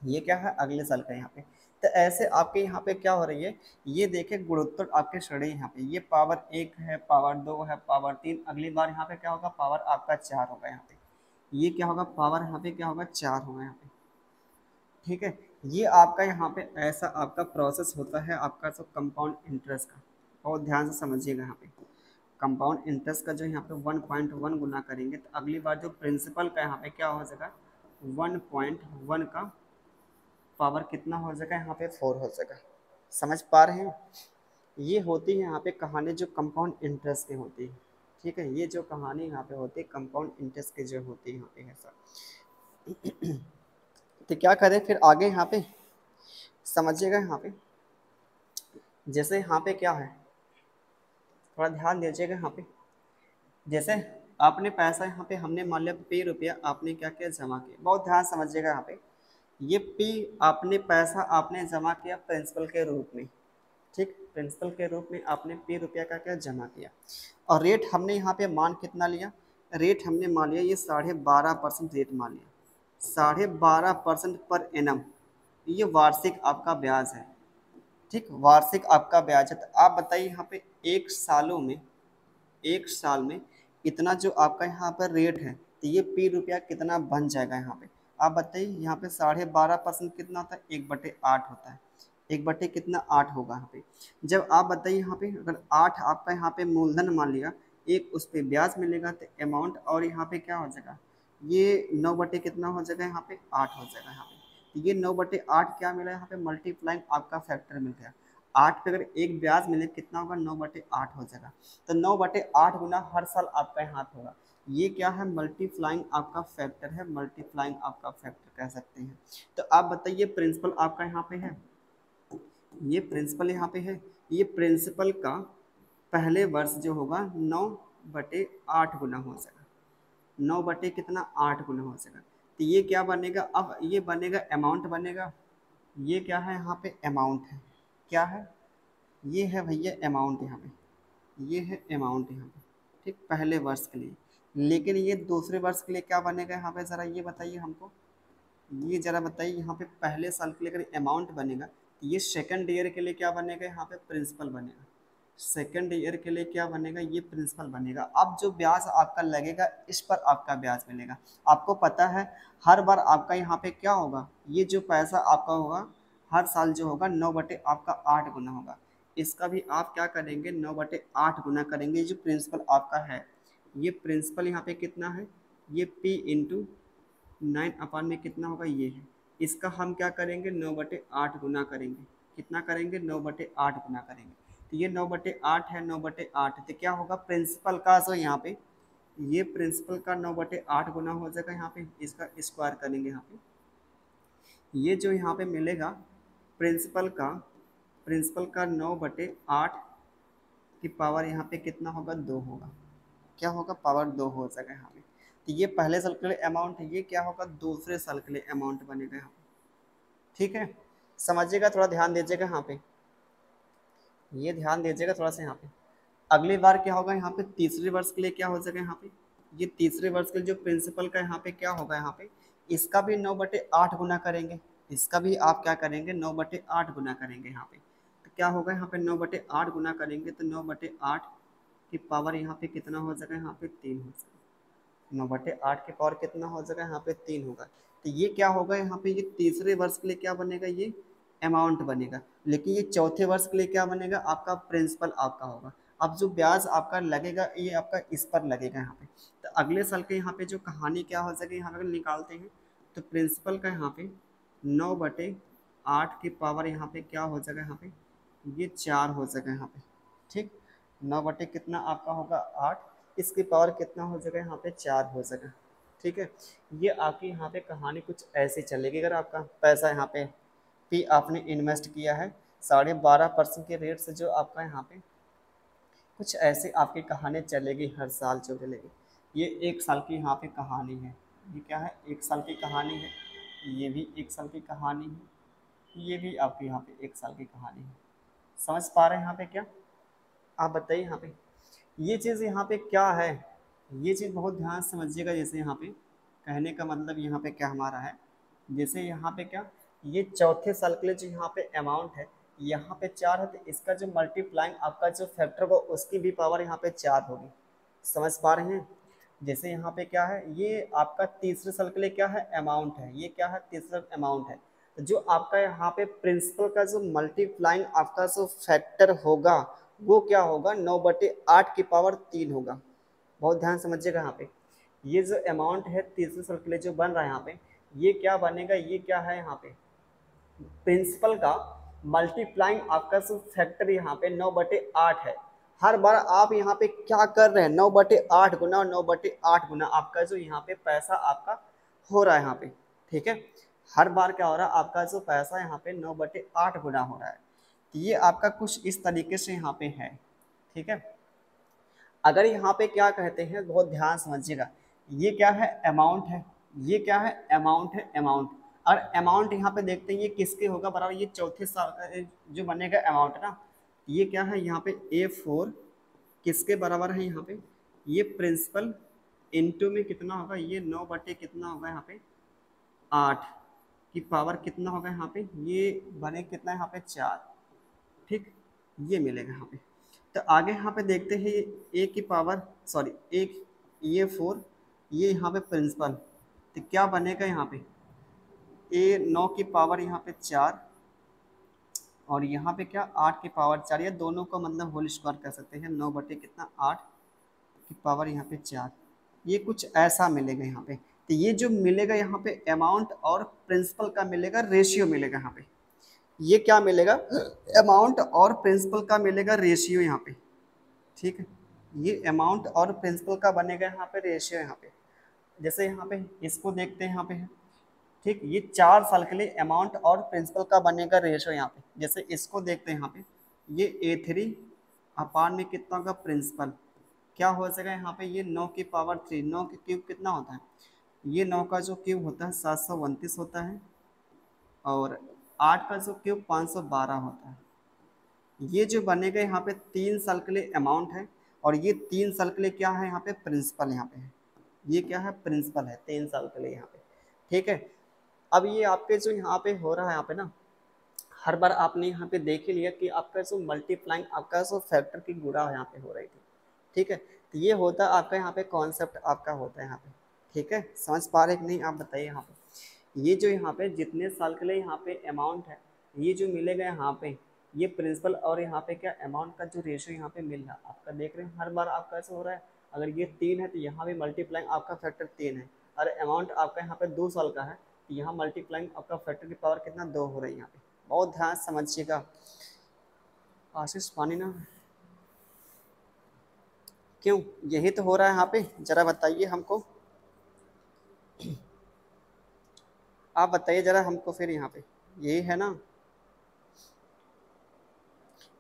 ये क्या है अगले साल का यहाँ पे, तो ऐसे आपके यहाँ पे क्या हो रही है, ये देखें गुणोत्तर आपके श्रेणी यहाँ पे, ये पावर 1 है, पावर 2 है, पावर 3, अगली बार यहाँ पे क्या होगा पावर आपका 4 होगा यहाँ पे, ये क्या होगा पावर यहाँ पे क्या होगा 4 होगा यहाँ पे। ठीक है, ये आपका यहाँ पे ऐसा आपका प्रोसेस होता है आपका सब कंपाउंड इंटरेस्ट का, बहुत ध्यान से समझिएगा यहाँ पे, कंपाउंड इंटरेस्ट का जो यहाँ पे 1.1 गुना करेंगे, तो अगली बार जो प्रिंसिपल का यहाँ पे क्या हो जाएगा 1.1 का पावर कितना हो जाएगा यहाँ पे 4 हो जाएगा। समझ पा रहे हैं, ये होती है यहाँ पे कहानी जो कंपाउंड इंटरेस्ट की होती है। ठीक है, ये जो कहानी यहाँ पे होती है कंपाउंड इंटरेस्ट की जो होती है यहाँ पे है सर। तो क्या करें फिर आगे यहाँ पे समझिएगा, यहाँ पे जैसे यहाँ पे क्या है, थोड़ा ध्यान दीजिएगा यहाँ पे, जैसे आपने पैसा यहाँ पे हमने मान लिया ₹P आपने क्या किया जमा किया, बहुत ध्यान समझिएगा यहाँ पे, ये P आपने पैसा आपने जमा किया प्रिंसिपल के रूप में। ठीक, प्रिंसिपल के रूप में आपने ₹P का क्या जमा किया, और रेट हमने यहाँ पे मान कितना लिया, रेट हमने मान लिया ये 12.5% रेट मान लिया, 12.5% पर एनम, ये वार्षिक आपका ब्याज है। ठीक, वार्षिक आपका ब्याज है, तो आप बताइए यहाँ पे एक साल में इतना जो आपका यहाँ पर रेट है, तो ये ₹P कितना बन जाएगा यहाँ पे, आप बताइए यहाँ पे 12.5% कितना होता है 1/8 होता है, 1/ कितना 8 होगा यहाँ पे। जब आप बताइए यहाँ पे अगर 8 आपका यहाँ पे मूलधन मान लिया, एक उस पर ब्याज मिलेगा तो अमाउंट, और यहाँ पे क्या हो जाएगा ये 9/ कितना हो जाएगा यहाँ पे 8 हो जाएगा यहाँ पे, तो ये 9/8 क्या मिला यहाँ पे मल्टीप्लाइंग आपका फैक्टर मिल गया, 8 पे अगर एक ब्याज मिले कितना होगा 9/8 हो जाएगा, तो 9/8 गुना हर साल आपका यहाँ पे होगा, ये क्या है मल्टीप्लाइंग आपका फैक्टर है, मल्टीप्लाइंग आपका फैक्टर कह सकते हैं। तो आप बताइए प्रिंसिपल आपका यहाँ पे है, ये प्रिंसिपल यहाँ पे है, ये प्रिंसिपल का पहले वर्ष जो होगा 9/8 गुना हो जाएगा, 9/ कितना 8 गुना हो जाएगा, तो ये क्या बनेगा, अब ये बनेगा अमाउंट बनेगा, ये क्या है यहाँ पे अमाउंट है, क्या है ये है भैया अमाउंट यहाँ पे, ये है अमाउंट यहाँ पे। ठीक, पहले वर्ष के लिए। लेकिन ये दूसरे वर्ष के लिए क्या बनेगा यहाँ पे, ज़रा ये बताइए हमको, ये ज़रा बताइए यहाँ पे पहले साल के लिए अगर अमाउंट बनेगा तो ये सेकंड ईयर के लिए क्या बनेगा, यहाँ पे प्रिंसिपल बनेगा। सेकंड ईयर के लिए क्या बनेगा, ये प्रिंसिपल बनेगा। अब जो ब्याज आपका लगेगा इस पर आपका ब्याज मिलेगा। आपको पता है हर बार आपका यहाँ पे क्या होगा, ये जो पैसा आपका होगा हर साल जो होगा 9 बटे आपका 8 गुना होगा। इसका भी आप क्या करेंगे, 9/8 गुना करेंगे। जो प्रिंसिपल आपका है, ये प्रिंसिपल यहाँ पे कितना है, ये P इंटू 9 में कितना होगा, ये है। इसका हम क्या करेंगे, 9/8 गुना करेंगे। कितना करेंगे, 9/8 गुना करेंगे। तो ये 9/8 है, 9/8 तो क्या होगा प्रिंसिपल का, सो यहाँ पे ये प्रिंसिपल का 9/8 गुना हो जाएगा। यहाँ पे इसका स्क्वायर करेंगे। यहाँ पे ये जो यहाँ पे मिलेगा प्रिंसिपल का 9/8 की पावर यहाँ पे कितना होगा, 2 होगा। क्या होगा, पावर 2 हो जाएगा यहाँ पे। तो ये पहले साल के लिए अमाउंट है, ये क्या होगा दूसरे साल के लिए अमाउंट बनेगा यहाँ पे। ठीक है, समझिएगा, थोड़ा ध्यान दीजिएगा यहाँ पे, ये ध्यान दीजिएगा थोड़ा सा यहाँ पे। अगली बार क्या होगा यहाँ पे, तीसरे वर्ष के लिए क्या हो जाएगा यहाँ पे, ये तीसरे वर्ष के लिए जो प्रिंसिपल का यहाँ पे क्या होगा, यहाँ पे इसका भी 9/8 गुना करेंगे। इसका भी आप क्या करेंगे, 9/8 गुना करेंगे यहाँ पे। तो क्या होगा यहाँ पे 9/8 गुना करेंगे तो 9/8 की पावर यहाँ पे कितना हो जाएगा, यहाँ पे 3 हो जाएगा। 9/8 की पावर कितना हो जाएगा, यहाँ पे 3 होगा। तो ये क्या होगा यहाँ पे, ये तीसरे वर्ष के लिए क्या बनेगा, ये अमाउंट बनेगा। लेकिन ये चौथे वर्ष के लिए क्या बनेगा, आपका प्रिंसिपल आपका होगा। अब जो ब्याज आपका लगेगा ये आपका इस पर लगेगा यहाँ पे। तो अगले साल के यहाँ पे जो कहानी क्या हो जाएगी, यहाँ पे निकालते हैं तो प्रिंसिपल का यहाँ पे 9/8 की पावर यहाँ पे क्या हो जाएगा, यहाँ पे ये 4 हो जाएगा यहाँ पे। ठीक, 9 बटे कितना आपका होगा 8, इसकी पावर कितना हो जाएगा, यहाँ पे 4 हो जाएगा। ठीक है, ये आपकी यहाँ पे कहानी कुछ ऐसी चलेगी। अगर आपका पैसा यहाँ पे भी आपने इन्वेस्ट किया है 12.5% के रेट से, जो आपका यहाँ पे कुछ ऐसी आपकी कहानी चलेगी, हर साल जो चलेगी। ये 1 साल की यहाँ पे कहानी है। ये क्या है, 1 साल की कहानी है। ये भी 1 साल की कहानी है। ये भी आपकी यहाँ पे 1 साल की कहानी है। समझ पा रहे हैं यहाँ पे क्या, आप बताइए यहाँ पे ये चीज़ यहाँ पे क्या है। ये चीज़ बहुत ध्यान से समझिएगा। जैसे यहाँ पे कहने का मतलब यहाँ पे क्या हमारा है, जैसे यहाँ पे क्या, ये चौथे साल के लिए जो यहाँ पे अमाउंट है यहाँ पे 4 है, तो इसका जो मल्टीप्लाइंग आपका जो फैक्टर होगा उसकी भी पावर यहाँ पे 4 होगी। समझ पा रहे हैं। जैसे यहाँ पे क्या है, ये आपका तीसरे साल के लिए क्या है, अमाउंट है। ये क्या है, तीसरा अमाउंट है। तो जो आपका यहाँ पे प्रिंसिपल का जो मल्टीप्लाइंग आपका जो फैक्टर होगा वो क्या होगा, 9/8 की पावर 3 होगा। बहुत ध्यान समझिएगा यहाँ पे। ये जो अमाउंट है तीसरे साल के लिए जो बन रहा है यहाँ पे, ये क्या बनेगा, ये क्या है यहाँ पे प्रिंसिपल का मल्टीप्लाइंग आपका जो फैक्टर यहाँ पे 9/8 है। हर बार आप यहाँ पे क्या कर रहे हैं, 9/8 गुना और 9/8 गुना आपका जो यहाँ पे पैसा आपका हो रहा है यहाँ पे। ठीक है, हर बार क्या हो रहा है, आपका जो पैसा यहाँ पे 9/8 गुना हो रहा है। तो ये आपका कुछ इस तरीके से यहाँ पे है। ठीक है, अगर यहाँ पे क्या कहते हैं, बहुत ध्यान समझिएगा, ये क्या है, अमाउंट है। ये क्या है, अमाउंट है, अमाउंट। और अमाउंट यहाँ पे देखते हैं ये किसके होगा बराबर, ये चौथे साल का जो बनेगा अमाउंट ना, ये क्या है यहाँ पे A4 किसके बराबर है, यहाँ पे ये प्रिंसिपल इनटू में कितना होगा, ये 9 बटे कितना होगा यहाँ पे 8 की पावर कितना होगा यहाँ पे, ये बने कितना यहाँ पे 4। ठीक, ये मिलेगा यहाँ पे। तो आगे यहाँ पे देखते हैं ए की पावर सॉरी एक ये 4, ये यहाँ पे प्रिंसिपल, तो क्या बनेगा यहाँ पे ए 9 की पावर यहाँ पे 4 और यहाँ पे क्या 8 की पावर 4, ये दोनों को मतलब होल स्क्वायर कर सकते हैं। 9 बटे कितना 8 की पावर यहाँ पे 4, ये कुछ ऐसा मिलेगा यहाँ पे। तो ये जो मिलेगा यहाँ पे अमाउंट और प्रिंसिपल का मिलेगा रेशियो मिलेगा यहाँ पे। ये क्या मिलेगा, अमाउंट और प्रिंसिपल का मिलेगा रेशियो यहाँ पे। ठीक है, ये अमाउंट और प्रिंसिपल का बनेगा यहाँ पे रेशियो यहाँ पे। जैसे यहाँ पे इसको देखते हैं यहाँ पे है। ठीक, ये 4 साल के लिए अमाउंट और प्रिंसिपल का बनेगा रेशियो यहाँ पे। जैसे इसको देखते हैं यहाँ पे, ये A3 अपान में कितना होगा प्रिंसिपल, क्या हो जाएगा यहाँ पे, ये 9 की पावर 3। 9 की क्यूब कितना होता है, ये 9 का जो क्यूब होता है 729 होता है और 8 का जो क्यूब 512 होता है। ये जो बनेगा यहाँ पे 3 साल के लिए अमाउंट है और ये 3 साल के लिए क्या है यहाँ पे प्रिंसिपल यहाँ पे है, ये क्या है प्रिंसिपल है 3 साल के लिए यहाँ पे, ठीक है। अब ये आपके जो यहाँ पे हो रहा है यहाँ पे ना, हर बार आपने यहाँ पे देख ही लिया कि आपका जो मल्टीप्लाइंग आपका जो फैक्टर की गुणा यहाँ पे हो रही थी, ठीक है। तो ये होता है आपका यहाँ पे कॉन्सेप्ट आपका होता है यहाँ पे, ठीक है। समझ पा रहे कि नहीं आप बताइए। यहाँ पे ये जो यहाँ पे जितने साल के लिए यहाँ पे अमाउंट है, ये जो मिलेगा यहाँ पे, ये प्रिंसिपल और यहाँ पे क्या अमाउंट का जो रेशियो यहाँ पे मिल रहा है आपका, देख रहे हैं हर बार आपका ऐसा हो रहा है। अगर ये 3 है तो यहाँ भी मल्टीप्लाइंग आपका फैक्टर 3 है, और अमाउंट आपका यहाँ पे 2 साल का है तो यहाँ मल्टीप्लाइंग आपका फैक्टर की पावर कितना 2 हो रही है यहाँ पे। बहुत ध्यान समझिएगा। आशीष पानी ना, क्यों यही तो हो रहा है यहाँ पे, जरा बताइए हमको, आप बताइए जरा हमको फिर यहाँ पे यही है ना।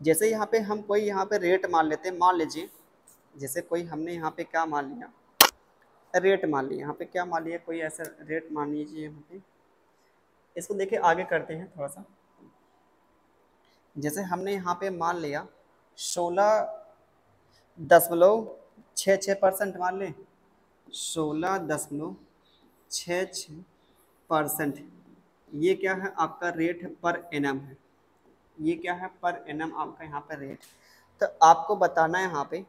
जैसे यहाँ पे हम कोई यहाँ पे रेट मान लेते हैं, मान लीजिए जैसे कोई हमने यहाँ पे क्या मान लिया, रेट मान लिया, यहाँ पे क्या मान लिया, कोई ऐसा रेट मान लीजिए यहाँ पे। इसको देखिए आगे करते हैं थोड़ा सा। जैसे हमने यहाँ पे मान लिया 16.66% मान लें, 16.66%, ये क्या है आपका रेट पर एनम है, ये क्या है पर एनम आपका यहाँ पे रेट। तो आपको बताना है यहाँ पे,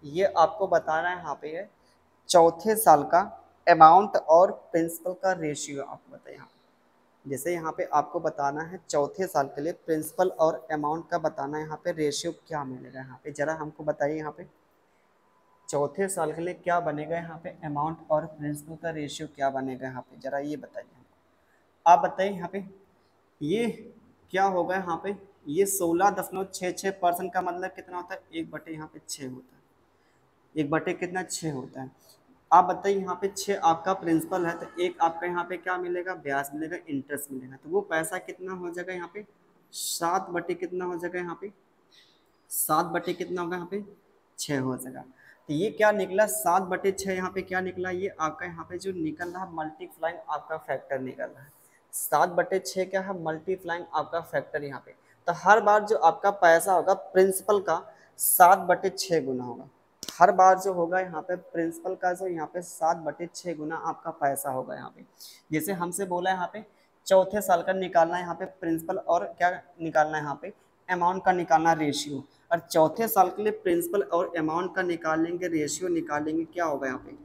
ये आपको बताना है यहाँ पे है चौथे साल का अमाउंट और प्रिंसिपल का रेशियो आपको बताइए यहाँ पे। जैसे यहाँ पे आपको बताना है चौथे साल के लिए प्रिंसिपल और अमाउंट का बताना है यहाँ पे रेशियो क्या मिलेगा यहाँ पे, जरा हमको बताइए यहाँ पे चौथे साल के लिए क्या बनेगा यहाँ पे अमाउंट और प्रिंसिपल का रेशियो क्या बनेगा यहाँ पे, जरा ये बताइए हमको। आप बताइए यहाँ पे ये क्या होगा यहाँ पे, ये 16.66% का मतलब कितना होता है, 1/, यहाँ पे 6 होता है, 1/, कितना 6 होता है। आप बताइए यहाँ पे 6 आपका प्रिंसिपल है तो एक आपका यहाँ पे क्या मिलेगा, ब्याज मिलेगा, इंटरेस्ट मिलेगा, तो वो पैसा कितना हो जाएगा यहाँ पे 7/, कितना हो जाएगा यहाँ पे 7/, कितना होगा यहाँ पे 6 हो जाएगा। तो ये क्या निकला 7/6, यहाँ पे क्या निकला, ये आपका यहाँ पे जो निकल रहा है मल्टीप्लाइंग आपका फैक्टर निकल रहा है। 7/6 क्या है मल्टीप्लाइंग आपका फैक्टर यहाँ पे। तो हर बार जो आपका पैसा होगा प्रिंसिपल का 7/6 गुना होगा, हर बार जो होगा यहाँ पे प्रिंसिपल का जो यहाँ पे 7/6 गुना आपका पैसा होगा यहाँ पे। जैसे हमसे बोला है यहाँ पे चौथे साल का निकालना है यहाँ पे प्रिंसिपल और क्या निकालना है यहाँ पे अमाउंट का निकालना रेशियो, और चौथे साल के लिए प्रिंसिपल और अमाउंट का निकालेंगे रेशियो निकालेंगे, क्या होगा यहाँ पे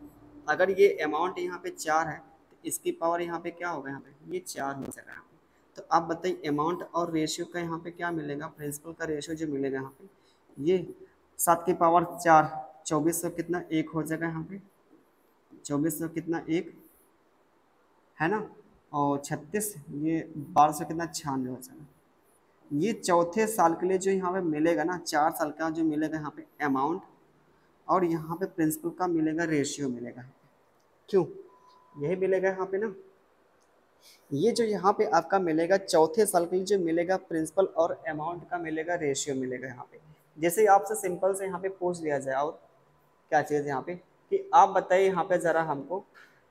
अगर ये अमाउंट यहाँ पे 4 है तो इसकी पावर यहाँ पे क्या होगा यहाँ पे ये 4 हो जाएगा यहाँ पे। तो आप बताइए अमाउंट और रेशियो का यहाँ पे क्या मिलेगा, प्रिंसिपल का रेशियो जो मिलेगा यहाँ पे ये 7 की पावर 4, 2400 कितना 1 हो जाएगा यहाँ पे, 2400 कितना 1 है ना, और 36 ये 1200 कितना 96 हो जाएगा। ये चौथे साल के लिए जो यहाँ पे मिलेगा ना 4 साल का जो मिलेगा यहाँ पे अमाउंट और यहाँ पे प्रिंसिपल का मिलेगा रेशियो मिलेगा, क्यों यही मिलेगा यहाँ पे ना। ये जो यहाँ पे आपका मिलेगा चौथे साल के लिए जो मिलेगा प्रिंसिपल और अमाउंट का मिलेगा रेशियो मिलेगा यहाँ पे। जैसे आपसे सिंपल से यहाँ पे पूछ लिया जाए और क्या चीज़ यहाँ पे कि आप बताइए यहाँ पे ज़रा हमको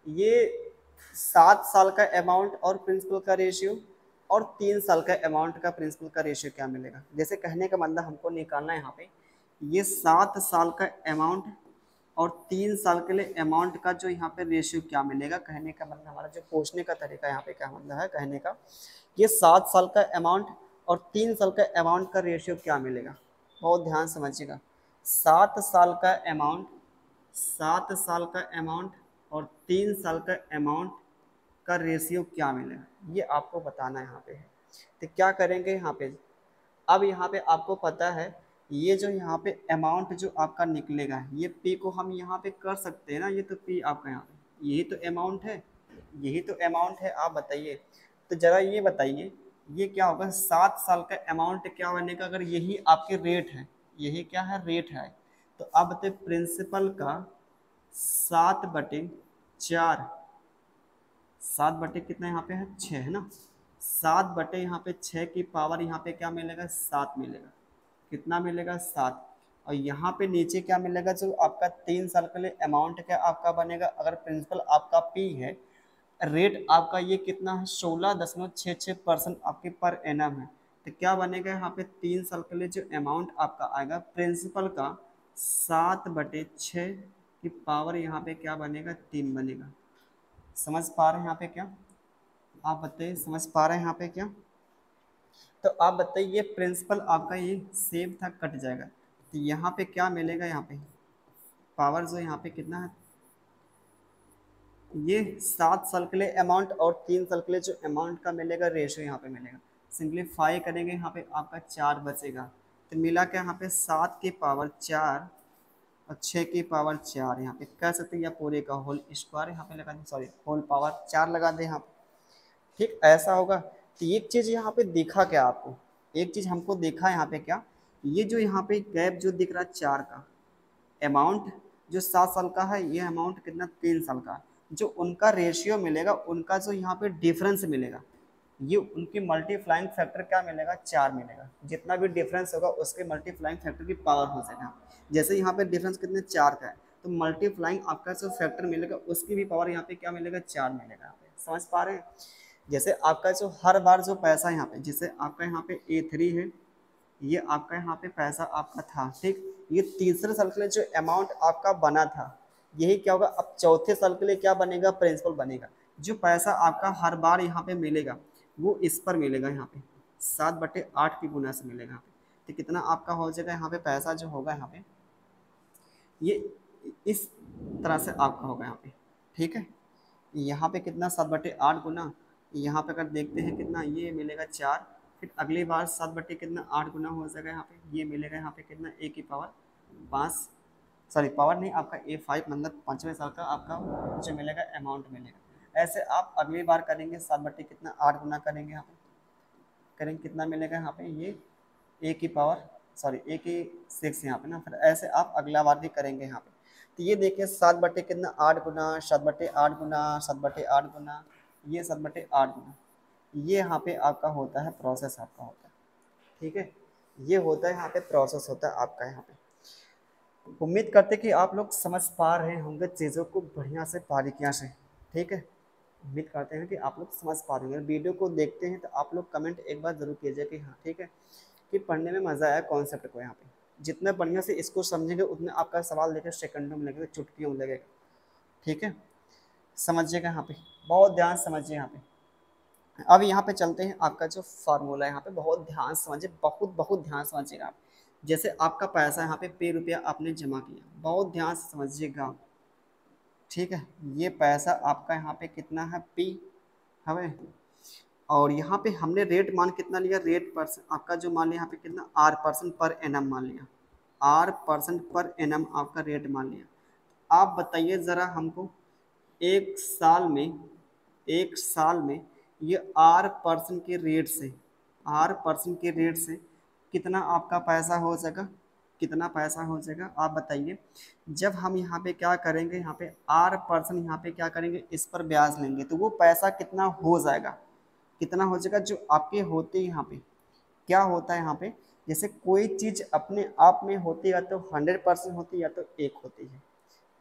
ये 7 साल का अमाउंट और प्रिंसिपल का रेशियो और 3 साल का अमाउंट का प्रिंसिपल का रेशियो क्या मिलेगा। जैसे कहने का मतलब हमको निकालना है यहाँ पे ये 7 साल का अमाउंट और 3 साल के लिए अमाउंट का जो यहाँ पे रेशियो क्या मिलेगा। कहने का मतलब हमारा जो पूछने का तरीका यहाँ पे क्या मतलब है कहने का, ये 7 साल का अमाउंट और 3 साल का अमाउंट का रेशियो क्या मिलेगा। बहुत ध्यान समझिएगा, 7 साल का अमाउंट, 7 साल का अमाउंट और 3 साल का अमाउंट का रेशियो क्या मिलेगा ये आपको बताना यहाँ पे है। तो क्या करेंगे यहाँ पे, अब यहाँ पे आपको पता है ये जो यहाँ पे अमाउंट जो आपका निकलेगा ये पी को हम यहाँ पे कर सकते हैं ना, ये तो पी आपका यहाँ पे यही तो अमाउंट है, यही तो अमाउंट है। आप बताइए तो ज़रा ये बताइए ये क्या होगा 7 साल का अमाउंट क्या बनेगा अगर यही आपके रेट है, यही क्या है रेट है। तो आप बताइए प्रिंसिपल का 7/4, 7/ कितना यहाँ पे है 6 है ना, 7/ यहाँ पे 6 की पावर यहाँ पे क्या मिलेगा 7 मिलेगा, कितना मिलेगा 7। और यहाँ पे नीचे क्या मिलेगा जो आपका 3 साल के लिए अमाउंट क्या आपका बनेगा, अगर प्रिंसिपल आपका पी है रेट आपका ये कितना है 16.66% आपके पर एनम है, तो क्या बनेगा यहाँ पे 3 साल के लिए जो अमाउंट आपका आएगा प्रिंसिपल का 7/6 की पावर यहाँ पे क्या बनेगा, 3 बनेगा। समझ पा रहे हैं यहाँ पे क्या, आप बताइए समझ पा रहे हैं यहाँ पे क्या। तो आप बताइए ये प्रिंसिपल आपका ये सेम था, कट जाएगा तो यहाँ पे क्या मिलेगा, यहाँ पे पावर जो यहाँ पे कितना है, ये 7 साल के लिए अमाउंट और 3 साल के लिए जो अमाउंट का मिलेगा रेशियो यहाँ पे मिलेगा। सिंप्लीफाई करेंगे यहाँ पे आपका 4 बचेगा, तो मिला के यहाँ पे 7 की पावर 4 और 6 की पावर 4 यहाँ पे कह सकते हैं, या पूरे का होल स्क्वायर यहाँ पे लगा दें, सॉरी होल पावर 4 लगा दें यहाँ पे। ठीक ऐसा होगा। तो एक चीज़ यहाँ पे दिखा क्या आपको, एक चीज़ हमको देखा यहाँ पे क्या, ये जो यहाँ पे गैप जो दिख रहा है 4 का अमाउंट, जो 7 साल का है, ये अमाउंट कितना 3 साल का, जो उनका रेशियो मिलेगा, उनका जो यहाँ पे डिफरेंस मिलेगा, ये उनकी मल्टीप्लाइंग फैक्टर क्या मिलेगा, 4 मिलेगा। जितना भी डिफरेंस होगा उसके मल्टीप्लाइंग फैक्टर की पावर हो जाएगा। जैसे यहाँ पे डिफरेंस कितने 4 का है, तो मल्टीप्लाइंग आपका जो फैक्टर मिलेगा उसकी भी पावर यहाँ पे क्या मिलेगा, 4 मिलेगा। यहाँ पे समझ पा रहे हैं। जैसे आपका जो हर बार जो पैसा यहाँ पे, जैसे आपका यहाँ पे A3 है, ये आपका यहाँ पे पैसा आपका था, ठीक, ये तीसरे साल के लिए जो अमाउंट आपका बना था, यही क्या होगा अब चौथे साल के लिए क्या बनेगा, प्रिंसिपल बनेगा। जो पैसा आपका हर बार यहाँ पे मिलेगा वो इस पर मिलेगा, यहाँ पे 7/8 की गुना से मिलेगा यहाँ पे। तो कितना आपका हो जाएगा यहाँ पे पैसा जो होगा यहाँ पे, ये इस तरह से आपका होगा यहाँ पे। ठीक है, यहाँ पे कितना 7/8 गुना, यहाँ पे अगर देखते हैं कितना ये मिलेगा 4, फिर अगली बार 7/8 गुना हो जाएगा यहाँ पे, ये मिलेगा यहाँ पे कितना A की पावर 5, सॉरी पावर नहीं, आपका A5 मतलब 5वें साल का आपका जो मिलेगा अमाउंट मिलेगा। ऐसे आप अगली बार करेंगे 7/8 गुना करेंगे, यहाँ पे करेंगे कितना मिलेगा यहाँ पे, ये A की पावर सॉरी A की 6 यहाँ पे ना, फिर ऐसे आप अगला बार भी करेंगे यहाँ पे। तो ये देखिए 7/8 गुना, 7/8 गुना, 7/8 गुना, ये 7/8 गुना, ये यहाँ पे आपका होता है प्रोसेस आपका होता है। ठीक है, ये होता है यहाँ पे प्रोसेस होता है आपका यहाँ पे। उम्मीद करते कि आप लोग समझ पा रहे होंगे चीज़ों को बढ़िया से बारीकियाँ से। ठीक है, उम्मीद करते हैं कि आप लोग समझ पा रहे होंगे। वीडियो को देखते हैं तो आप लोग कमेंट एक बार ज़रूर कीजिए कि हाँ ठीक है, कि पढ़ने में मज़ा आया कॉन्सेप्ट को। यहाँ पे जितना बढ़िया से इसको समझेंगे उतना आपका सवाल देखिए सेकंडों में लगेगा, चुटकियों में लगेगा। ठीक है, समझिएगा यहाँ पे, बहुत ध्यान से समझिए यहाँ पे। अब यहाँ पे चलते हैं, आपका जो फार्मूला है यहाँ पे बहुत ध्यान से समझिए, बहुत बहुत ध्यान से समझिएगा आप। जैसे आपका पैसा यहाँ पे पे रुपया आपने जमा किया, बहुत ध्यान से समझिएगा। ठीक है, ये पैसा आपका यहाँ पे कितना है, पी हमें, और यहाँ पे हमने रेट मान कितना लिया, रेट परसेंट आपका जो मान लिया यहाँ पे कितना R% पर एनम मान लिया, R% पर एनम आपका रेट मान लिया। आप बताइए ज़रा हमको, एक साल में ये R% के रेट से, R% के रेट से कितना आपका पैसा हो जाएगा, कितना पैसा हो जाएगा आप बताइए। जब हम यहाँ पे क्या करेंगे, यहाँ पे R% यहाँ पे क्या करेंगे, इस पर ब्याज लेंगे तो वो पैसा कितना हो जाएगा, कितना हो जाएगा जो आपके होते यहाँ पे क्या होता है यहाँ पे। जैसे कोई चीज़ अपने आप में होती है या तो 100% होती है या तो 1 होती है।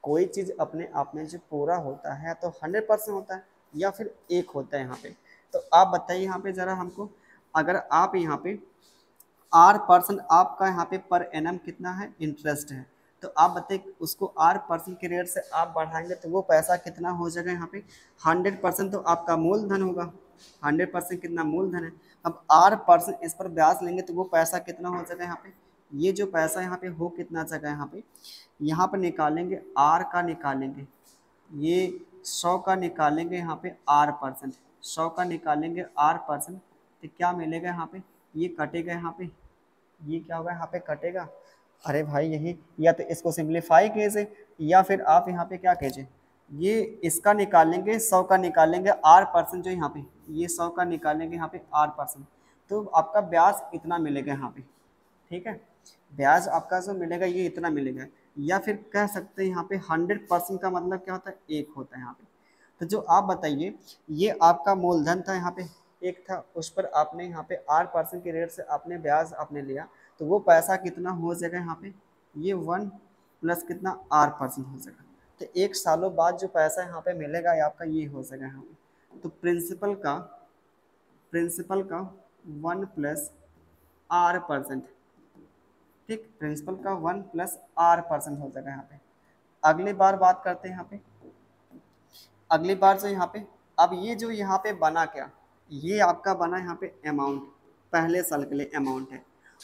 कोई चीज़ अपने आप में जो पूरा होता है तो 100% होता है या फिर 1 होता है यहाँ पे। तो आप बताइए यहाँ पे ज़रा हमको, अगर आप यहाँ पे R% आपका यहाँ पे पर एनम कितना है, इंटरेस्ट है, तो आप बताइए उसको R% के रेट से आप बढ़ाएंगे तो वो पैसा कितना हो जाएगा यहाँ पे, 100% तो आपका मूलधन होगा, 100% कितना मूलधन है। अब R% इस पर ब्याज लेंगे तो वो पैसा कितना हो जाएगा यहाँ पे, ये जो पैसा यहाँ पे हो कितना जगह यहाँ पे निकालेंगे, R का निकालेंगे, ये 100 का निकालेंगे यहाँ पे R%, 100 का निकालेंगे R%, तो क्या मिलेगा यहाँ पे, ये कटेगा यहाँ पे, ये क्या होगा यहाँ पे कटेगा। अरे भाई यही, या तो इसको सिंप्लीफाई कीजिए या फिर आप यहाँ पे क्या कीजिए, ये इसका निकालेंगे 100 का निकालेंगे R% जो यहाँ पे, ये 100 का निकालेंगे यहाँ पे R%, तो आपका ब्याज इतना मिलेगा यहाँ पे। ठीक है, ब्याज आपका जो मिलेगा ये इतना मिलेगा। या फिर कह सकते हैं यहाँ पे 100% का मतलब क्या होता है, 1 होता है यहाँ पे। तो जो आप बताइए, ये आपका मूलधन था यहाँ पे 1 था, उस पर आपने यहाँ पे R% के रेट से आपने ब्याज आपने लिया, तो वो पैसा कितना हो जाएगा यहाँ पे, ये 1 प्लस कितना R% हो जाएगा। तो 1 सालों बाद जो पैसा यहाँ पे मिलेगा ये आपका ये हो जाएगा यहाँ पे। तो प्रिंसिपल का 1 प्लस R%, ठीक, प्रिंसिपल का 1+r% हो जाएगा यहाँ पे। अगली बार बात करते हैं यहाँ पे, अगली बार जो यहाँ पे, अब ये जो यहाँ पे बना क्या, ये आपका बना यहाँ पे अमाउंट, पहले साल के लिए अमाउंट है,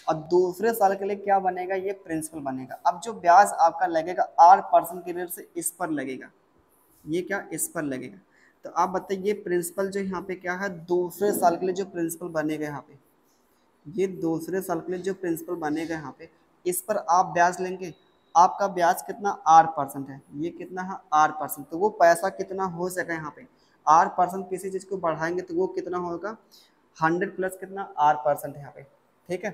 और दूसरे साल के लिए क्या बनेगा, ये प्रिंसिपल बनेगा। अब जो ब्याज आपका लगेगा r% के रेट से इस पर लगेगा, ये क्या इस पर लगेगा। तो आप बताइए प्रिंसिपल जो यहाँ पे क्या है, दूसरे साल के लिए जो प्रिंसिपल बनेगा यहाँ पे, ये दूसरे साल के लिए जो प्रिंसिपल बनेगा यहाँ पे, इस पर आप ब्याज लेंगे। आपका ब्याज कितना r% है, ये कितना है r%, तो वो पैसा कितना हो सका यहाँ पे, r% किसी चीज़ को बढ़ाएंगे तो वो कितना होगा, 100 प्लस कितना r% यहाँ पे, ठीक है।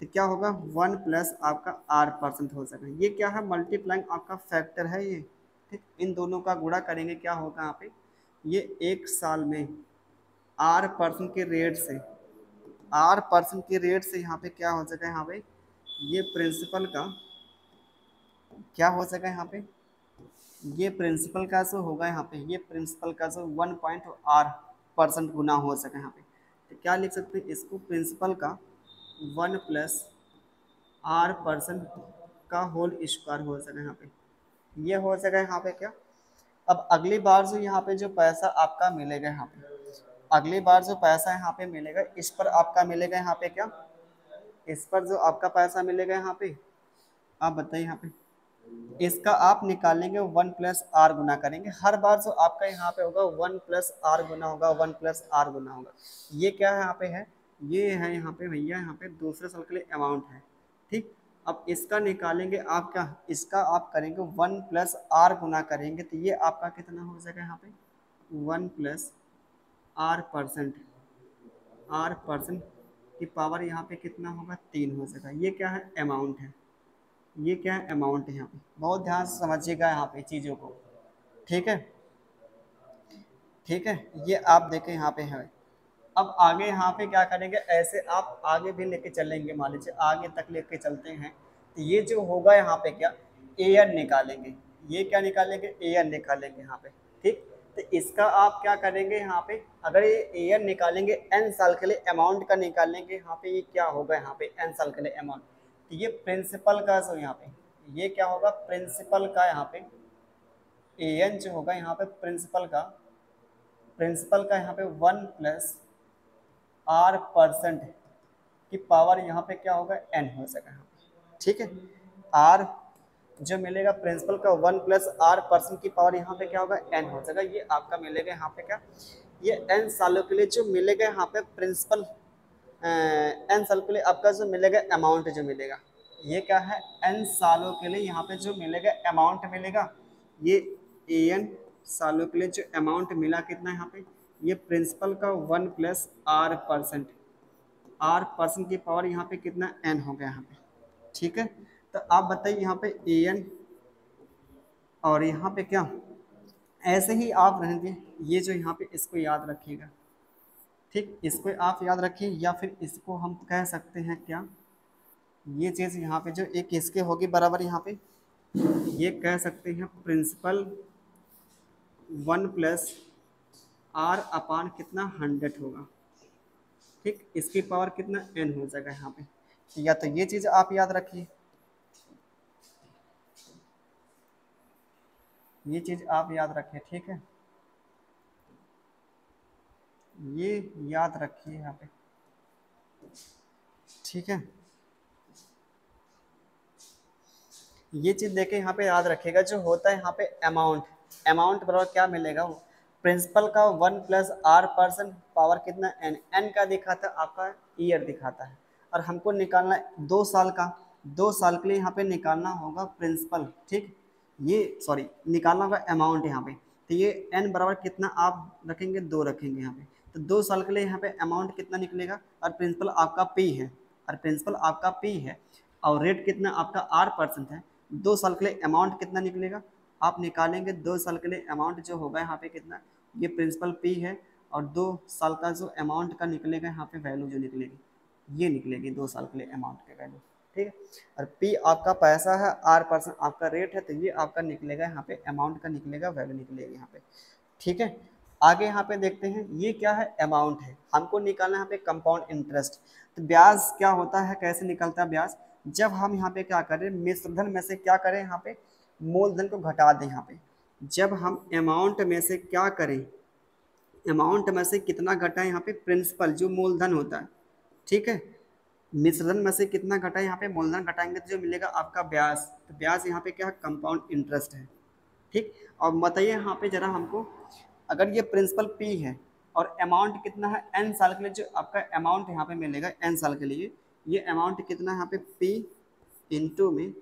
तो क्या होगा 1 प्लस आपका r% हो सका, ये क्या है मल्टीप्लाइंग आपका फैक्टर है ये, ठीक। इन दोनों का गुणा करेंगे क्या होगा यहाँ पे, ये एक साल में r% के रेट से, r% के रेट से यहाँ पे क्या हो सका यहाँ पे, ये प्रिंसिपल का क्या हो सका यहाँ पे, ये प्रिंसिपल का जो होगा यहाँ पे, ये प्रिंसिपल का जो 1.r% गुना हो सका यहाँ पे। तो क्या लिख सकते हैं इसको, प्रिंसिपल का 1+r% का होल स्क्वायर हो सका यहाँ पे, ये हो सका यहाँ पे क्या। अब अगली बार जो यहाँ पे जो पैसा आपका मिलेगा यहाँ पे, अगली बार जो पैसा यहाँ पे मिलेगा, इस पर आपका मिलेगा यहाँ पे क्या, इस पर जो आपका पैसा मिलेगा यहाँ पे, आप बताइए यहाँ पे, इसका आप निकालेंगे 1+r गुना करेंगे, हर बार जो आपका यहाँ पे होगा 1+r गुना होगा, 1+r गुना होगा। ये क्या है यहाँ पे है, ये है यहाँ पे भैया, यहाँ पे दूसरे साल के लिए अमाउंट है, ठीक। अब इसका निकालेंगे आप क्या, इसका आप करेंगे 1+r गुना करेंगे, तो ये आपका कितना हो जाएगा यहाँ पे 1+r%, r% की पावर यहाँ पे कितना होगा 3 हो जाएगा। ये क्या है अमाउंट है, ये क्या है अमाउंट है यहाँ पे, बहुत ध्यान से समझिएगा यहाँ पे चीज़ों को, ठीक है, ठीक है। ये आप देखें यहाँ पे है। अब आगे यहाँ पे क्या करेंगे, ऐसे आप आगे भी लेके चलेंगे, मान लीजिए आगे तक लेके चलते हैं, तो ये जो होगा यहाँ पे क्या an निकालेंगे, ये क्या निकालेंगे an निकालेंगे यहाँ पे, ठीक। तो इसका आप क्या करेंगे यहाँ पे, अगर ये an निकालेंगे n साल के लिए अमाउंट का निकालेंगे यहाँ पे, ये क्या होगा यहाँ पे n साल के लिए अमाउंट, तो ये प्रिंसिपल का जो यहाँ पे, ये क्या होगा प्रिंसिपल का यहाँ पे an जो होगा यहाँ पे प्रिंसिपल का यहाँ पे 1+r% की पावर यहाँ पे क्या होगा n हो सका यहाँ पे, ठीक है। r जो मिलेगा प्रिंसिपल का 1+r% की पावर यहाँ पे क्या होगा n हो जाएगा, ये आपका मिलेगा यहाँ पे क्या, ये n सालों के लिए जो मिलेगा यहाँ पे प्रिंसिपल, n साल के लिए आपका जो मिलेगा अमाउंट जो मिलेगा, ये क्या है n सालों के लिए यहाँ पे जो मिलेगा अमाउंट मिलेगा, ये an सालों के लिए जो अमाउंट मिला कितना यहाँ पे, ये प्रिंसिपल का 1+r% की पावर यहाँ पे कितना n हो गया यहाँ पे, ठीक है। तो आप बताइए यहाँ पे an और यहाँ पे क्या, ऐसे ही आप रहेंगे, ये जो यहाँ पे इसको याद रखिएगा, ठीक, इसको आप याद रखिए, या फिर इसको हम कह सकते हैं क्या, ये चीज़ यहाँ पे जो एक इसके होगी बराबर यहाँ पे, ये कह सकते हैं प्रिंसिपल 1+r कितना 100 होगा, ठीक, इसकी पावर कितना n हो जाएगा यहाँ पे, या तो ये चीज़ आप याद रखिए, ये चीज़ आप याद रखिए, ठीक है, ये याद रखिए यहाँ पे, ठीक है। ये चीज़ देखे यहाँ पे याद रखिएगा, जो होता है यहाँ पे अमाउंट बराबर क्या मिलेगा, वो प्रिंसिपल का 1+r% पावर कितना n का दिखाता है आपका ईयर दिखाता है, और हमको निकालना है 2 साल का, 2 साल के लिए यहाँ पे निकालना होगा प्रिंसिपल, ठीक, ये सॉरी निकालना होगा अमाउंट यहाँ पे, तो ये n बराबर कितना आप रखेंगे 2 रखेंगे यहाँ पे, तो 2 साल के लिए यहाँ पे अमाउंट कितना निकलेगा, और प्रिंसिपल आपका p है, और प्रिंसिपल आपका p है, और रेट कितना आपका r% है, 2 साल के लिए अमाउंट कितना निकलेगा आप निकालेंगे, 2 साल के लिए अमाउंट जो होगा यहाँ पे कितना, ये प्रिंसिपल p है, और 2 साल का जो अमाउंट का निकलेगा यहाँ पे वैल्यू जो निकलेगी, ये निकलेगी 2 साल के लिए अमाउंट की वैल्यू, ठीक है। और p आपका पैसा है, r% आपका रेट है, तो ये आपका निकलेगा यहाँ पे अमाउंट का निकलेगा, वैल्यू निकलेगी यहाँ पे, ठीक है। आगे यहाँ पे देखते हैं, ये क्या है अमाउंट है, हमको निकालना है यहाँ पे कंपाउंड इंटरेस्ट। तो ब्याज क्या होता है, कैसे निकलता है ब्याज, जब हम यहाँ पे क्या करें, मिश्रधन में से क्या करें, यहाँ पे मूलधन को घटा दें। यहाँ पे जब हम अमाउंट में से क्या करें, अमाउंट में से कितना घटाएं, यहाँ पे प्रिंसिपल जो मूलधन होता है, ठीक है, मिश्रधन में से कितना घटाएं, यहाँ पे मूलधन घटाएंगे तो जो मिलेगा आपका ब्याज। तो ब्याज यहाँ पे क्या है, कंपाउंड इंटरेस्ट है। ठीक, और बताइए यहाँ पे जरा हमको, अगर ये प्रिंसिपल पी है और अमाउंट कितना है एन साल के लिए, जो आपका अमाउंट यहाँ पे मिलेगा एन साल के लिए, ये अमाउंट कितना है यहाँ पे पी इंटू में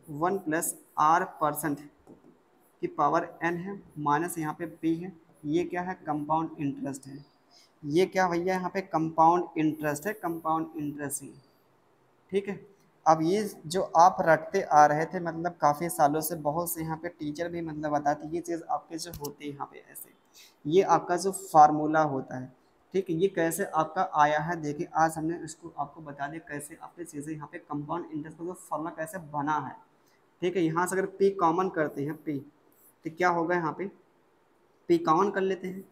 1+r% की पावर n है, माइनस यहाँ पे p है, ये क्या है, कंपाउंड इंटरेस्ट है। ये क्या भैया, यहाँ पे कंपाउंड इंटरेस्ट है, कंपाउंड इंटरेस्ट ही, ठीक है। अब ये जो आप रटते आ रहे थे मतलब काफ़ी सालों से, बहुत से यहाँ पे टीचर भी मतलब बताते, ये चीज़ आपके जो होती है यहाँ पे ऐसे, ये आपका जो फार्मूला होता है, ठीक है, ये कैसे आपका आया है, देखिए आज हमने इसको आपको बता दिया कैसे आपकी चीज़ें यहाँ पे कंपाउंड इंटरेस्ट का जो फार्मूला कैसे बना है, ठीक है। यहाँ से अगर पी कॉमन करते हैं, पी तो क्या होगा, यहाँ पे पी कॉमन कर लेते हैं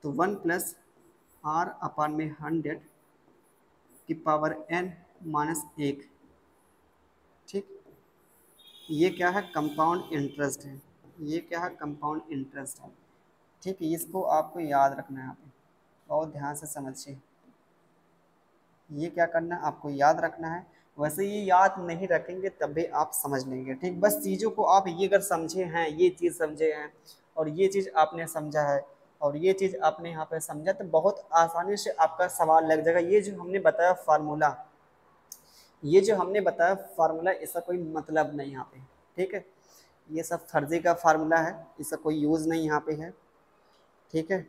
तो 1+r/100 की पावर n माइनस 1, ठीक, ये क्या है, कंपाउंड इंटरेस्ट है, ये क्या है, कंपाउंड इंटरेस्ट है, ठीक है। इसको आपको याद रखना है, यहाँ पे बहुत ध्यान से समझिए, ये क्या करना है, आपको याद रखना है। वैसे ये याद नहीं रखेंगे तब भी आप समझ लेंगे, ठीक, बस चीज़ों को आप ये अगर समझे हैं, ये चीज़ समझे हैं और ये चीज़ आपने समझा है और ये चीज़ आपने यहाँ पे समझा, तो बहुत आसानी से आपका सवाल लग जाएगा। ये जो हमने बताया फार्मूला, ये जो हमने बताया फार्मूला, इसका कोई मतलब नहीं यहाँ पे, ठीक है, ये सब फर्जी का फार्मूला है, इसका कोई यूज़ नहीं यहाँ पे है, ठीक है।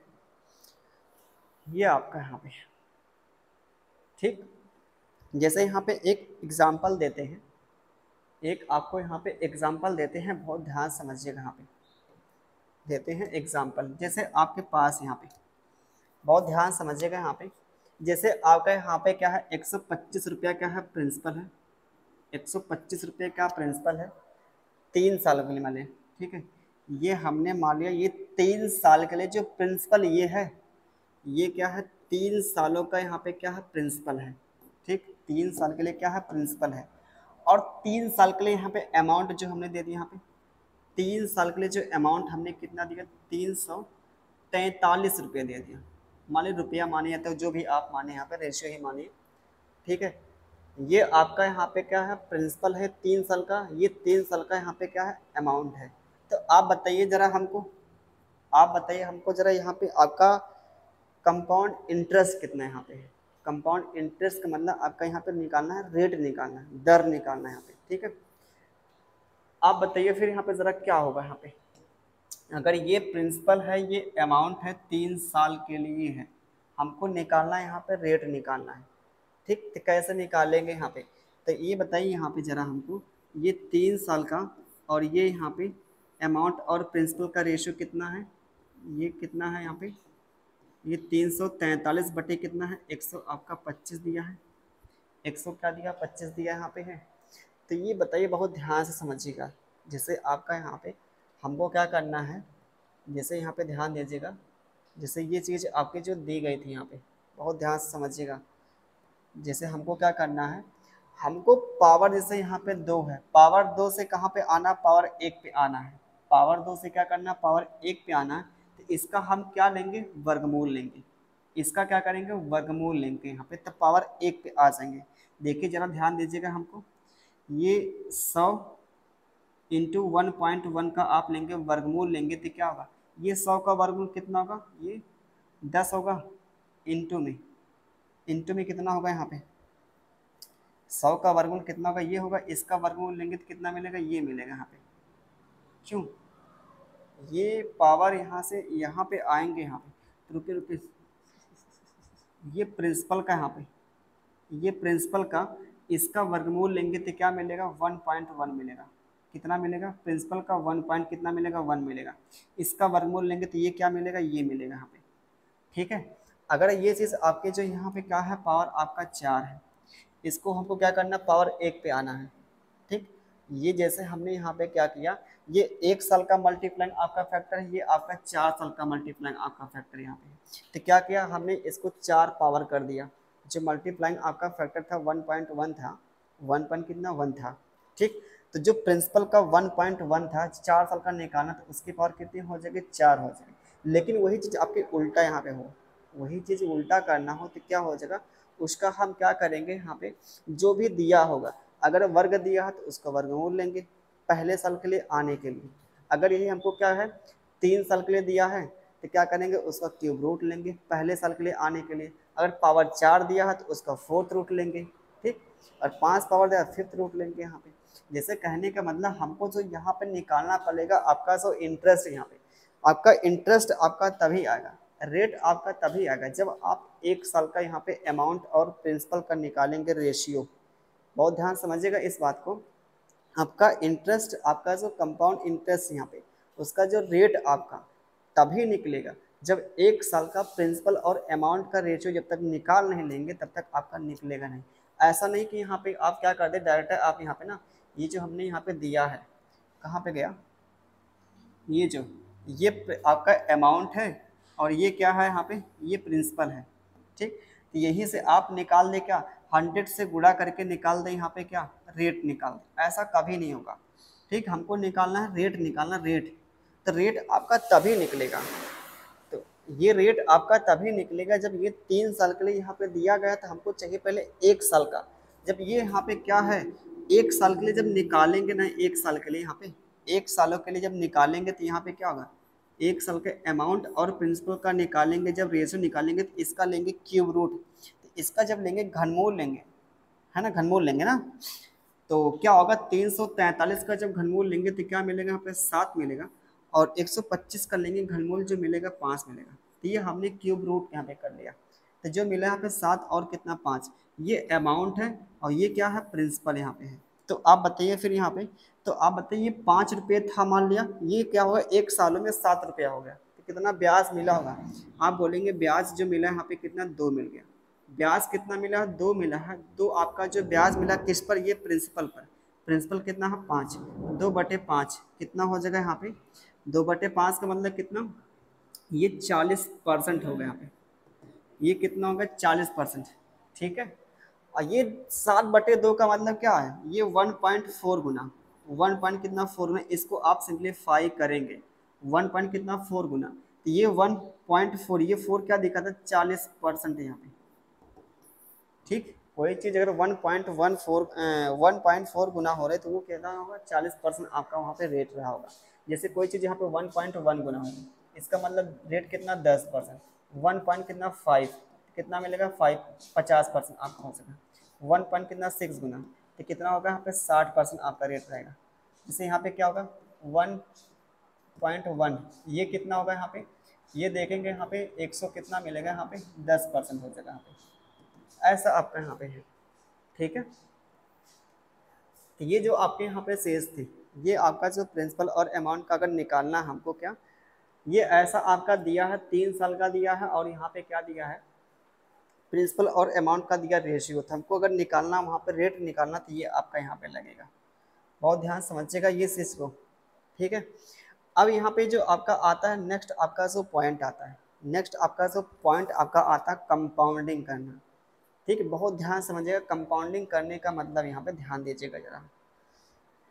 ये आपका यहाँ पे, ठीक, जैसे यहाँ पे एक एग्जाम्पल देते हैं, एक आपको यहाँ पे एग्जाम्पल देते हैं, बहुत ध्यान समझिएगा, यहाँ पे देते हैं एग्जाम्पल। जैसे आपके पास यहाँ पे, बहुत ध्यान समझिएगा, यहाँ पे जैसे आपका यहाँ पे क्या है, 125 रुपया क्या है, प्रिंसिपल है, 125 रुपये का प्रिंसिपल है, 3 साल के लिए मान लिया, ठीक है। ये हमने मान लिया, ये 3 साल के लिए जो प्रिंसिपल ये है, ये क्या है, 3 सालों का यहाँ पे क्या है, प्रिंसिपल है, ठीक, 3 साल के लिए क्या है, प्रिंसिपल है। और 3 साल के लिए यहाँ पे अमाउंट जो हमने दे दिया, यहाँ पे 3 साल के लिए जो अमाउंट हमने कितना दिया, 343 रुपये दे दिया, मानिए रुपया मानिए तो जो भी आप माने, यहाँ पे रेशियो ही मानिए, ठीक है। ये आपका यहाँ पे क्या है, प्रिंसिपल है 3 साल का, ये 3 साल का यहाँ पे क्या है, अमाउंट है। तो आप बताइए जरा हमको, आप बताइए हमको जरा, यहाँ पे आपका कंपाउंड इंटरेस्ट कितना है, यहाँ पे कंपाउंड इंटरेस्ट का मतलब आपका यहाँ पे निकालना है, रेट निकालना है, दर निकालना है यहाँ पे, ठीक है। आप बताइए फिर यहाँ पे ज़रा क्या होगा, यहाँ पे अगर ये प्रिंसिपल है, ये अमाउंट है, 3 साल के लिए है, हमको निकालना है यहाँ पे रेट निकालना है, ठीक, तो कैसे निकालेंगे यहाँ पे, तो ये बताइए यहाँ पे ज़रा हमको, ये 3 साल का और ये यहाँ पे अमाउंट और प्रिंसिपल का रेशियो कितना है, ये कितना है यहाँ पे, ये 343 बटे कितना है, 100 आपका 25 दिया है, 100 क्या दिया, 25 दिया यहाँ पे है। तो ये बताइए, बहुत ध्यान से समझिएगा, जैसे आपका यहाँ पे हमको क्या करना है, जैसे यहाँ पे ध्यान दीजिएगा, जैसे ये चीज़ आपकी जो दी गई थी यहाँ पे, बहुत ध्यान से समझिएगा, जैसे हमको क्या करना है, हमको पावर जैसे यहाँ पे 2 है, पावर 2 से कहाँ पे आना, पावर 1 पे आना है, पावर 2 से क्या करना, पावर 1 पे आना है, तो इसका हम क्या लेंगे, वर्गमूल लेंगे, इसका क्या करेंगे, वर्गमूल लेंगे यहाँ पे, तब पावर 1 पे आ जाएंगे। देखिए जरा ध्यान दीजिएगा हमको, ये 100 इंटू 1.1 का आप लेंगे वर्गमूल लेंगे तो क्या होगा, ये 100 का वर्गमूल कितना होगा, ये 10 होगा, इंटू में कितना होगा, यहाँ पे 100 का वर्गमूल कितना होगा, ये होगा, इसका वर्गमूल लेंगे तो कितना मिलेगा, ये मिलेगा यहाँ पे, क्यों, ये पावर यहाँ से यहाँ पे आएंगे, यहाँ पे तो रुपये रुपये, ये प्रिंसिपल का यहाँ पे, ये प्रिंसिपल का, इसका वर्गमूल लेंगे तो क्या मिलेगा, 1.1 मिलेगा, कितना मिलेगा, प्रिंसिपल का 1 पॉइंट कितना मिलेगा, 1 मिलेगा, इसका वर्गमूल लेंगे तो ये क्या मिलेगा, ये मिलेगा यहाँ पे, ठीक है। अगर ये चीज़ आपके जो यहाँ पे क्या है, पावर आपका 4 है, इसको हमको क्या करना, पावर 1 पे आना है, ठीक। ये जैसे हमने यहाँ पे क्या किया, ये 1 साल का मल्टीप्लाइंग आपका फैक्टर है, ये आपका 4 साल का मल्टीप्लाइंग आपका फैक्टर यहाँ पे, तो क्या किया हमने, इसको 4 पावर कर दिया, जो मल्टीप्लाइंग आपका फैक्टर था 1.1 था, 1 पॉइंट कितना 1 था। ठीक, तो जो प्रिंसिपल का 1.1 था, 4 साल का निकालना, तो उसकी पावर कितनी हो जाएगी, 4 हो जाएगी। लेकिन वही चीज़ आपके उल्टा यहाँ पे हो, वही चीज़ उल्टा करना हो तो क्या हो जाएगा, उसका हम क्या करेंगे, यहाँ पे जो भी दिया होगा, अगर वर्ग दिया है तो उसका वर्गमूल लेंगे पहले साल के लिए आने के लिए। अगर यही हमको क्या है 3 साल के लिए दिया है तो क्या करेंगे, उसका क्यूब रूट लेंगे पहले साल के लिए आने के लिए। अगर पावर 4 दिया है तो उसका 4th रूट लेंगे। ठीक, और 5 पावर दिया 5th रूट लेंगे यहाँ पे। जैसे कहने का मतलब हमको जो यहाँ पे निकालना पड़ेगा आपका जो इंटरेस्ट, यहाँ पे आपका इंटरेस्ट आपका तभी आएगा, रेट आपका तभी आएगा जब आप 1 साल का यहाँ पे अमाउंट और प्रिंसिपल का निकालेंगे रेशियो। बहुत ध्यान समझिएगा इस बात को। आपका इंटरेस्ट, आपका जो कंपाउंड इंटरेस्ट यहाँ पे, उसका जो रेट आपका तभी निकलेगा जब 1 साल का प्रिंसिपल और अमाउंट का रेशियो जब तक निकाल नहीं लेंगे तब तक आपका निकलेगा नहीं। ऐसा नहीं कि यहाँ पे आप क्या कर दे डायरेक्ट, आप यहाँ पे ना ये जो हमने यहाँ पे दिया है, कहाँ पे गया, ये आपका अमाउंट है और ये क्या है यहाँ पे, ये प्रिंसिपल है। ठीक, तो यहीं से आप निकाल दे क्या, 100 से गुणा करके निकाल दे यहाँ पे क्या, रेट निकाल दे, ऐसा कभी नहीं होगा। ठीक, हमको निकालना है रेट, निकालना रेट, तो रेट आपका तभी निकलेगा। तो ये रेट आपका तभी निकलेगा जब ये 3 साल के लिए यहाँ पे दिया गया था, हमको चाहिए पहले 1 साल का। जब ये यहाँ पे क्या है 1 साल के लिए जब निकालेंगे ना, 1 साल के लिए यहाँ पे 1 सालों के लिए जब निकालेंगे तो यहाँ पे क्या होगा, 1 साल के अमाउंट और प्रिंसिपल का निकालेंगे, जब रेशियो निकालेंगे तो इसका लेंगे क्यूब रूट, तो इसका जब लेंगे घनमूल लेंगे, है ना, घनमूल लेंगे ना, तो क्या होगा 343 का जब घनमूल लेंगे तो क्या मिलेगा, यहाँ पे 7 मिलेगा, और 125 का लेंगे घनमूल जो मिलेगा 5 मिलेगा। तो ये हमने क्यूब रूट यहाँ पे कर लिया, तो जो मिला यहाँ पे 7 और कितना 5, ये अमाउंट है और ये क्या है प्रिंसिपल यहाँ पे है। तो आप बताइए फिर यहाँ पे, तो आप बताइए 5 रुपये था मान लिया, ये क्या होगा 1 सालों में 7 रुपया हो गया, तो कितना ब्याज मिला होगा, आप बोलेंगे ब्याज जो मिला यहाँ पे कितना 2 मिल गया। ब्याज कितना मिला है, 2 मिला है। 2 आपका जो ब्याज मिला किस पर, ये प्रिंसिपल पर। प्रिंसिपल कितना है 5, 2/5 कितना हो जाएगा यहाँ पे, 2/5 का मतलब कितना, ये 40% हो गया यहाँ पे, ये कितना होगा 40%। ठीक है, और ये 7/2 का मतलब क्या है, ये 1.4 गुना, 1 पॉइंट कितना 4 गुना, इसको आप सिंप्लीफाई करेंगे 1 पॉइंट कितना 4 गुना, तो ये 1.4, ये 4 क्या दिखा था 40% यहाँ पे। ठीक, कोई चीज़ अगर 1.4 गुना हो रहा है तो वो कितना होगा 40% आपका वहाँ पे रेट रहा होगा। जैसे कोई चीज़ यहाँ पे 1.1 गुना होगी, इसका मतलब रेट कितना 10%, 1 पॉइंट कितना 5, कितना मिलेगा 50% आपका हो सका। 1 पॉइंट कितना 6 गुना, तो कितना होगा यहाँ पे 60% आपका रेट रहेगा। जैसे यहाँ पे क्या होगा 1.1, ये कितना होगा यहाँ पे, ये देखेंगे यहाँ पे 100 कितना मिलेगा यहाँ पे 10% हो जाएगा यहाँ पे, ऐसा आपका यहाँ पे है। ठीक है, तो ये जो आपके यहाँ पे शेष थी, ये आपका जो प्रिंसिपल और अमाउंट का अगर निकालना हमको क्या, ये ऐसा आपका दिया है 3 साल का दिया है, और यहाँ पे क्या दिया है प्रिंसिपल और अमाउंट का दिया रेशियो था, हमको अगर निकालना वहाँ पे रेट निकालना तो ये आपका यहाँ पे लगेगा। बहुत ध्यान समझिएगा ये चीज़ को। ठीक है, अब यहाँ पे जो आपका आता है नेक्स्ट, आपका जो पॉइंट आता है, नेक्स्ट आपका जो पॉइंट आपका आता है कंपाउंडिंग करना। ठीक है, बहुत ध्यान समझिएगा, कंपाउंडिंग करने का मतलब यहाँ पे ध्यान दीजिएगा जरा।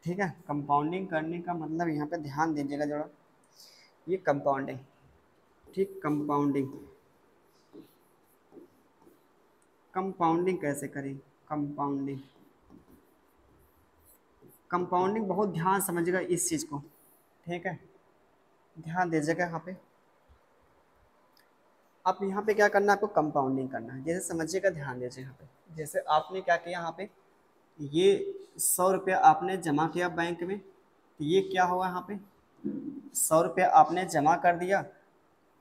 ठीक है, कंपाउंडिंग करने का मतलब यहाँ पे ध्यान दीजिएगा जरा, ये कंपाउंडिंग। ठीक, कंपाउंडिंग, कंपाउंडिंग कैसे करें, कंपाउंडिंग, कंपाउंडिंग बहुत ध्यान समझिएगा इस चीज़ को। ठीक है, ध्यान दीजिएगा यहाँ पे, आप यहाँ पे क्या करना है, आपको कंपाउंडिंग करना है। जैसे समझिएगा, ध्यान दीजिए यहाँ पे, जैसे आपने क्या किया यहाँ पे, ये 100 रुपया आपने जमा किया बैंक में, तो ये क्या हुआ यहाँ पे 100 रुपया आपने जमा कर दिया,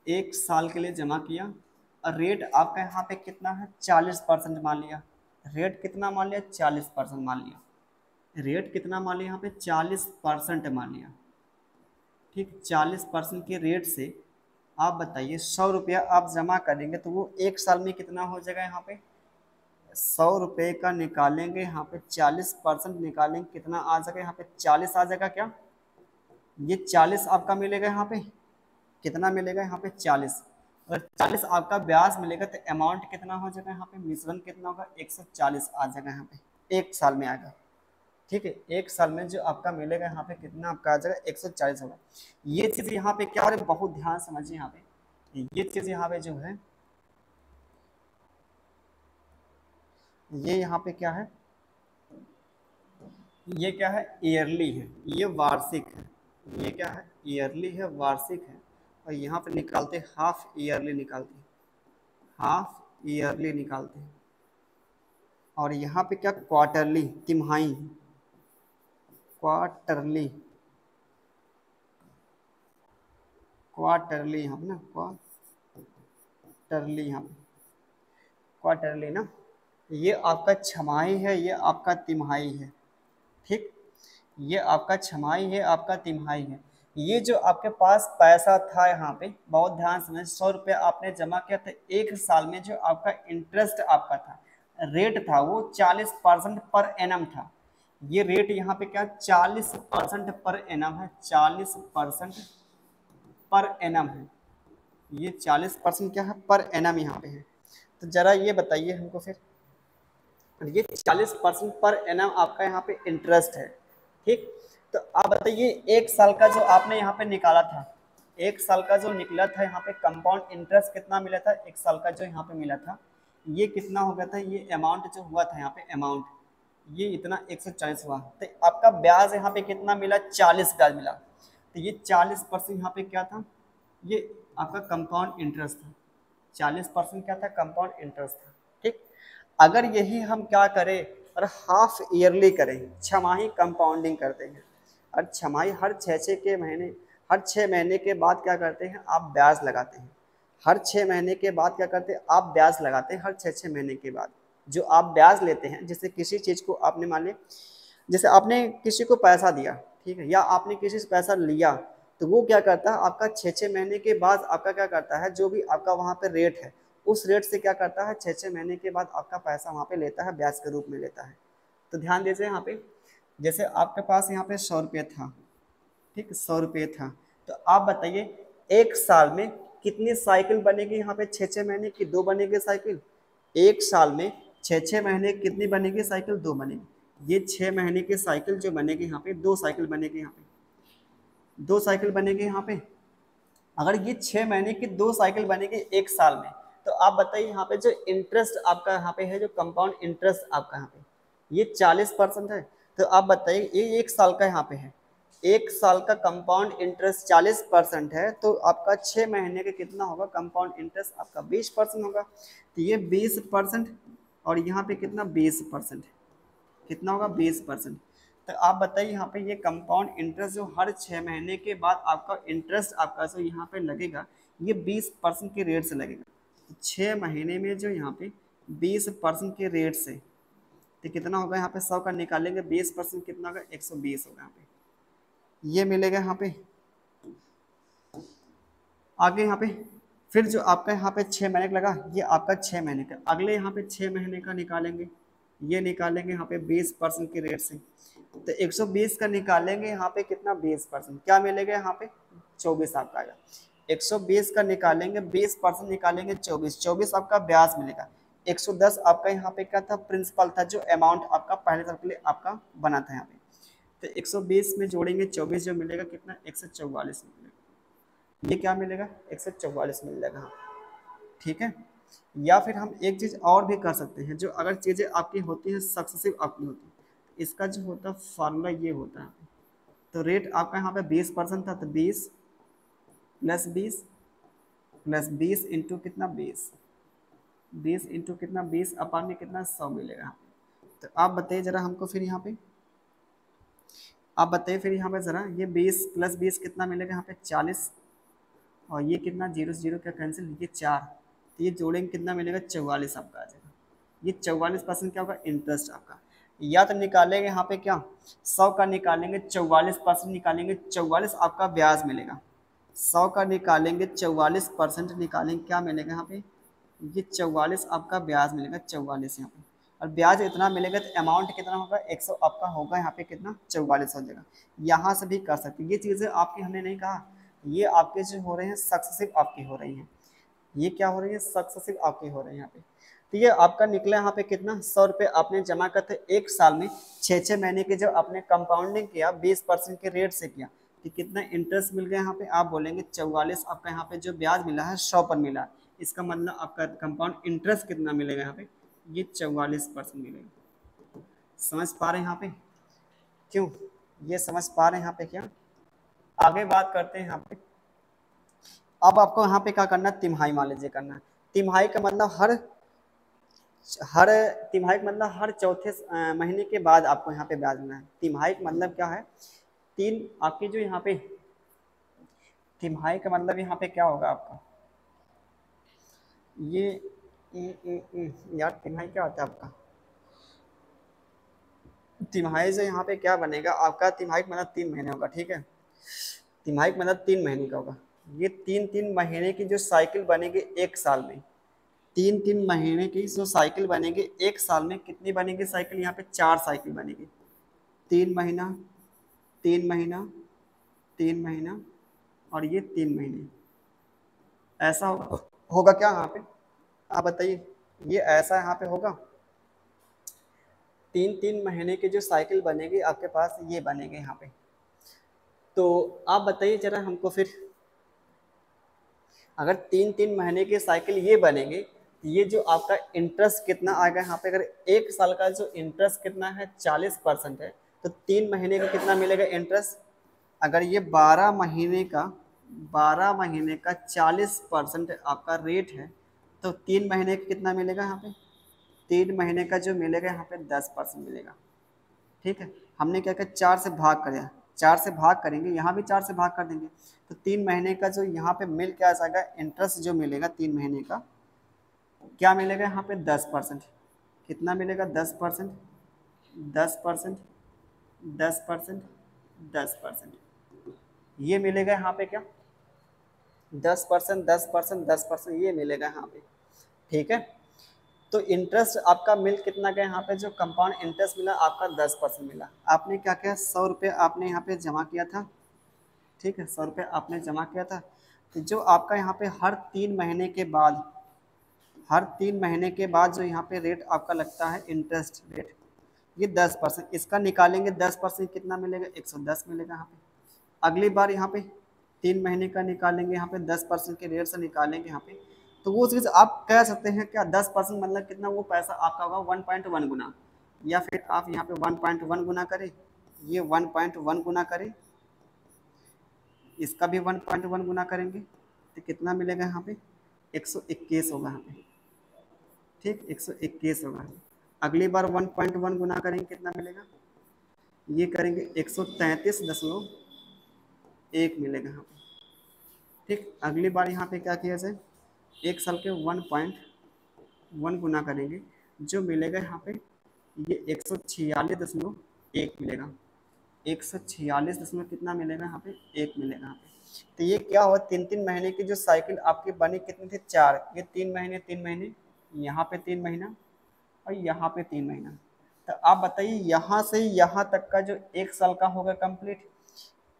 1 साल के लिए जमा किया, और रेट आपका यहाँ पे कितना है 40% मान लिया। रेट कितना मान लिया 40% मान लिया, रेट कितना मान लिया यहाँ पे 40% मान लिया। ठीक, 40% के रेट से आप बताइए 100 रुपया आप जमा करेंगे तो वो 1 साल में कितना हो जाएगा, यहाँ पे 100 रुपये का निकालेंगे, यहाँ पे 40% निकालेंगे, कितना आ जाएगा यहाँ पे 40 आ जाएगा क्या, ये 40 आपका मिलेगा यहाँ पे, कितना मिलेगा यहाँ पे 40। अगर 40 आपका ब्याज मिलेगा तो अमाउंट कितना हो जाएगा यहाँ पे, मिश्रण कितना होगा 140 आ जाएगा यहाँ पे। एक साल में आएगा। ठीक है, एक साल में जो आपका मिलेगा यहाँ पे कितना आपका आ जाएगा 140 होगा। ये चीज़ यहाँ पे क्या हो रहा है, बहुत ध्यान समझिए यहाँ पे, ये चीज़ यहाँ पे जो है, ये यहाँ पे क्या है, ये क्या है, ईयरली है, ये वार्षिक है, ये क्या है, ईयरली है, वार्षिक है। और यहाँ पे निकालते हाफ ईयरली निकालते हैं, हाफ ईयरली निकालते हैं। और यहाँ पे क्या, क्वार्टरली, तिमाही, क्वार्टरली, क्वार्टरली यहाँ पे ना, क्वार्टरली यहाँ पे, क्वार्टरली ना, ये आपका छमाही है, ये आपका तिमाही है। ठीक, ये आपका छमाही है, आपका तिमाही है। ये जो आपके पास पैसा था यहाँ पे, बहुत ध्यान से, 100 रुपये आपने जमा किया था, एक साल में जो आपका इंटरेस्ट आपका था, रेट था वो 40% पर एनम था। ये रेट यहाँ पे क्या, 40% पर एनम है, 40% पर एनम है, ये 40% क्या है, पर एनम यहाँ पे है। तो जरा ये बताइए हमको फिर, ये 40% पर एनम आपका यहाँ पे इंटरेस्ट है। ठीक, तो आप बताइए एक साल का जो आपने यहाँ पे निकाला था, एक साल का जो निकला था यहाँ पे कंपाउंड इंटरेस्ट कितना मिला था, एक साल का जो यहाँ पे मिला था, ये कितना हो गया था, ये अमाउंट जो हुआ था यहाँ पे अमाउंट, ये इतना 140 हुआ। तो आपका ब्याज यहाँ पे कितना मिला, 40 ब्याज मिला। तो ये 40% यहाँ पे क्या था, ये आपका कंपाउंड इंटरेस्ट था, 40% क्या था, कंपाउंड इंटरेस्ट था। ठीक, अगर यही हम क्या करें और हाफ ईयरली करें, छमाही कंपाउंडिंग करते हैं, और छमाही हर हर 6 महीने के बाद क्या करते हैं, आप ब्याज लगाते हैं, हर 6 महीने के बाद क्या करते हैं, आप ब्याज लगाते हैं, हर 6 महीने के बाद जो आप ब्याज लेते हैं। जैसे किसी चीज़ को आपने मान लिया, जैसे आपने किसी को पैसा दिया, ठीक है, या आपने किसी से पैसा लिया, तो वो क्या करता है, आपका 6 महीने के बाद आपका क्या करता है, जो भी आपका वहाँ पे रेट है, उस रेट से क्या करता है, 6 महीने के बाद आपका पैसा वहाँ पे लेता है, ब्याज के रूप में लेता है। तो ध्यान दीजिए यहाँ पे, जैसे आपके पास यहाँ पे 100 रुपये था, ठीक, 100 रुपये था, तो आप बताइए एक साल में कितनी साइकिल बनेगी यहाँ पे, 6 6 महीने की, 2 बनेगी साइकिल। एक साल में 6 6 महीने कितनी बनेगी साइकिल, 2 बनेगी। ये 6 महीने की साइकिल जो बनेगी यहाँ पे, 2 साइकिल बनेगी यहाँ पे, 2 साइकिल बनेगी यहाँ पे। अगर ये 6 महीने की 2 साइकिल बनेगी एक साल में, तो आप बताइए यहाँ पे जो इंटरेस्ट आपका यहाँ पे है, जो कंपाउंड इंटरेस्ट आपका यहाँ पे, ये 40% है। तो आप बताइए ये एक साल का यहाँ पे है, एक साल का कंपाउंड इंटरेस्ट 40% है, तो आपका 6 महीने का कितना होगा कंपाउंड इंटरेस्ट, आपका 20% होगा। तो ये 20% और यहाँ पे कितना 20%, कितना होगा 20%। तो आप बताइए यहाँ पे ये कंपाउंड इंटरेस्ट जो हर 6 महीने के बाद आपका इंटरेस्ट आपका जो यहाँ पे लगेगा, ये 20% के रेट से लगेगा। तो 6 महीने में जो यहाँ पे 20% के रेट से, तो कितना होगा यहाँ पे, 100 का निकालेंगे 20% कितना होगा, 120 होगा यहाँ पे, ये मिलेगा यहाँ पे। आगे यहाँ पे फिर जो आपका यहाँ पे 6 महीने का लगा, ये आपका 6 महीने का, अगले यहाँ पे 6 महीने का निकालेंगे, ये निकालेंगे यहाँ पे 20% के रेट से, तो 120 का निकालेंगे यहाँ पे कितना 20%, क्या मिलेगा यहाँ पे 24 आपका आएगा। 120 का निकालेंगे 20% निकालेंगे 24 आपका ब्याज मिलेगा। 110 आपका यहाँ पे क्या था, प्रिंसिपल था, जो अमाउंट आपका पहले साल के लिए आपका बना था यहाँ पे। तो 120 में जोड़ेंगे 24 जो मिलेगा कितना, 144 मिलेगा, ये क्या मिलेगा 144 मिल जाएगा। हाँ, ठीक है। या फिर हम एक चीज़ और भी कर सकते हैं, जो अगर चीज़ें आपकी होती हैं सक्सेसिव आपकी होती है, इसका जो होता है फार्मूला ये होता है। तो रेट आपका यहाँ पे 20% था, तो 20 प्लस 20 प्लस 20 इंटू कितना 20 इंटू कितना 20 अपान में कितना 100 मिलेगा। तो आप बताइए जरा हमको फिर यहाँ पे, आप बताइए फिर यहाँ पे ज़रा, ये 20 प्लस 20 कितना मिलेगा यहाँ पे 40, और ये कितना 0 से 0 क्या कैंसिल, ये 4, तो ये जोड़ेंगे कितना मिलेगा 44 आपका आ जाएगा। ये 44% क्या होगा इंटरेस्ट आपका। या तो निकालेंगे यहाँ पे क्या 100 का निकालेंगे 44% निकालेंगे, 44 आपका ब्याज मिलेगा। 100 का निकालेंगे 44% निकालेंगे, क्या मिलेगा यहाँ पे, ये 44 आपका ब्याज मिलेगा, 44 यहाँ पे। और ब्याज इतना मिलेगा तो अमाउंट कितना होगा 100 आपका होगा यहाँ पे कितना 44 हो जाएगा। यहाँ से भी कर सकते हैं, ये चीज़ें आपकी हमने नहीं कहा, ये आपके जो हो रहे हैं सक्सेसिव आपकी हो रही हैं, ये क्या हो रही है सक्सेसिव आपकी हो रही है यहाँ पे। तो ये आपका निकला यहाँ पे कितना, 100 रुपये आपने जमा करते एक साल में, 6 महीने के जब आपने कंपाउंडिंग किया 20% के रेट से किया, तो कितना इंटरेस्ट मिल गया यहाँ पे, आप बोलेंगे 44 आपका यहाँ पे जो ब्याज मिला है 100 पर मिला है। इसका मतलब आपका कंपाउंड इंटरेस्ट कितना मिलेगा यहाँ पे, ये 44% मिलेगा। समझ पा रहे हैं यहाँ पे, क्यों ये समझ पा रहे हैं यहाँ पे क्या। आगे बात करते हैं यहाँ पे। अब आपको यहाँ पे क्या करना है, तिमाही मान लीजिए करना है। तिमाही का मतलब हर तिमाही का मतलब हर चौथे महीने के बाद आपको यहाँ पे ब्याज मिलना है। तिमाही का मतलब क्या है, तीन आपकी जो यहाँ पे तिमाही का मतलब यहाँ पे क्या होगा आपका, ये यार तिमाही क्या होता है आपका, तिमाही से यहाँ पे क्या बनेगा आपका, तिमाही का मतलब 3 महीने होगा, ठीक है। तिमाही का मतलब 3 महीने का होगा। ये 3 महीने की जो साइकिल बनेगी एक साल में, 3 महीने की जो साइकिल बनेगी एक साल में, कितनी बनेगी साइकिल, यहाँ पे 4 साइकिल बनेगी। 3 महीना, 3 महीना, 3 महीना और ये 3 महीने, ऐसा होगा क्या यहाँ पे, आप बताइए, ये ऐसा यहाँ पे होगा। 3 महीने की जो साइकिल बनेगी आपके पास ये बनेगी यहाँ पे। तो आप बताइए जरा हमको, फिर अगर 3 महीने की साइकिल ये बनेगी, ये जो आपका इंटरेस्ट कितना आएगा यहाँ पे, अगर एक साल का जो इंटरेस्ट कितना है 40% है, तो 3 महीने का कितना मिलेगा इंटरेस्ट, अगर ये 12 महीने का 40% आपका रेट है, तो 3 महीने का कितना मिलेगा यहाँ पे, 3 महीने का जो मिलेगा यहाँ पे 10% मिलेगा, ठीक है। हमने क्या किया, 4 से भाग कर, 4 से भाग करेंगे, यहाँ भी 4 से भाग कर देंगे, तो 3 महीने का जो यहाँ पे मिल क्या जाएगा, इंटरेस्ट जो मिलेगा 3 महीने का क्या मिलेगा यहाँ पे 10%, कितना मिलेगा 10%, 10%, 10%, 10%, ये मिलेगा यहाँ पे क्या 10%, 10%, 10% ये मिलेगा यहाँ पे, ठीक है। तो इंटरेस्ट आपका मिल कितना गया यहाँ पे, जो कंपाउंड इंटरेस्ट मिला आपका 10% मिला। आपने क्या किया, 100 रुपये आपने यहाँ पे जमा किया था, ठीक है, 100 रुपये आपने जमा किया था। तो जो आपका यहाँ पे हर 3 महीने के बाद, हर 3 महीने के बाद जो यहाँ पे रेट आपका लगता है इंटरेस्ट रेट, ये 10%, इसका निकालेंगे 10% कितना मिलेगा, 110 मिलेगा यहाँ पे। अगली बार यहाँ पे 3 महीने का निकालेंगे, यहाँ पे 10% के रेट से निकालेंगे यहाँ पे, तो वो चीज़ आप कह सकते हैं क्या 10% मतलब कितना, वो पैसा आपका होगा 1.1 गुना, या फिर आप यहाँ पे 1.1 गुना करें, ये 1.1 गुना करें, इसका भी 1.1 गुना करेंगे, तो कितना मिलेगा यहाँ पे 121 होगा यहाँ पे, ठीक, 121 होगा। अगली बार 1.1 गुना करेंगे, कितना मिलेगा, ये करेंगे 133.1 मिलेगा यहाँ पे, ठीक। अगली बार यहाँ पे क्या किया जाए, एक साल के 1.1 गुना करेंगे, जो मिलेगा यहाँ पे ये 146.1 मिलेगा, 146 कितना मिलेगा यहाँ पे 1 मिलेगा यहाँ पे। तो ये क्या हुआ, 3 महीने की जो साइकिल आपकी बनी कितनी थी 4, ये 3 महीने 3 महीने, यहाँ पे 3 महीना और यहाँ पे 3 महीना। तो आप बताइए यहाँ से यहाँ तक का जो एक साल का होगा कंप्लीट,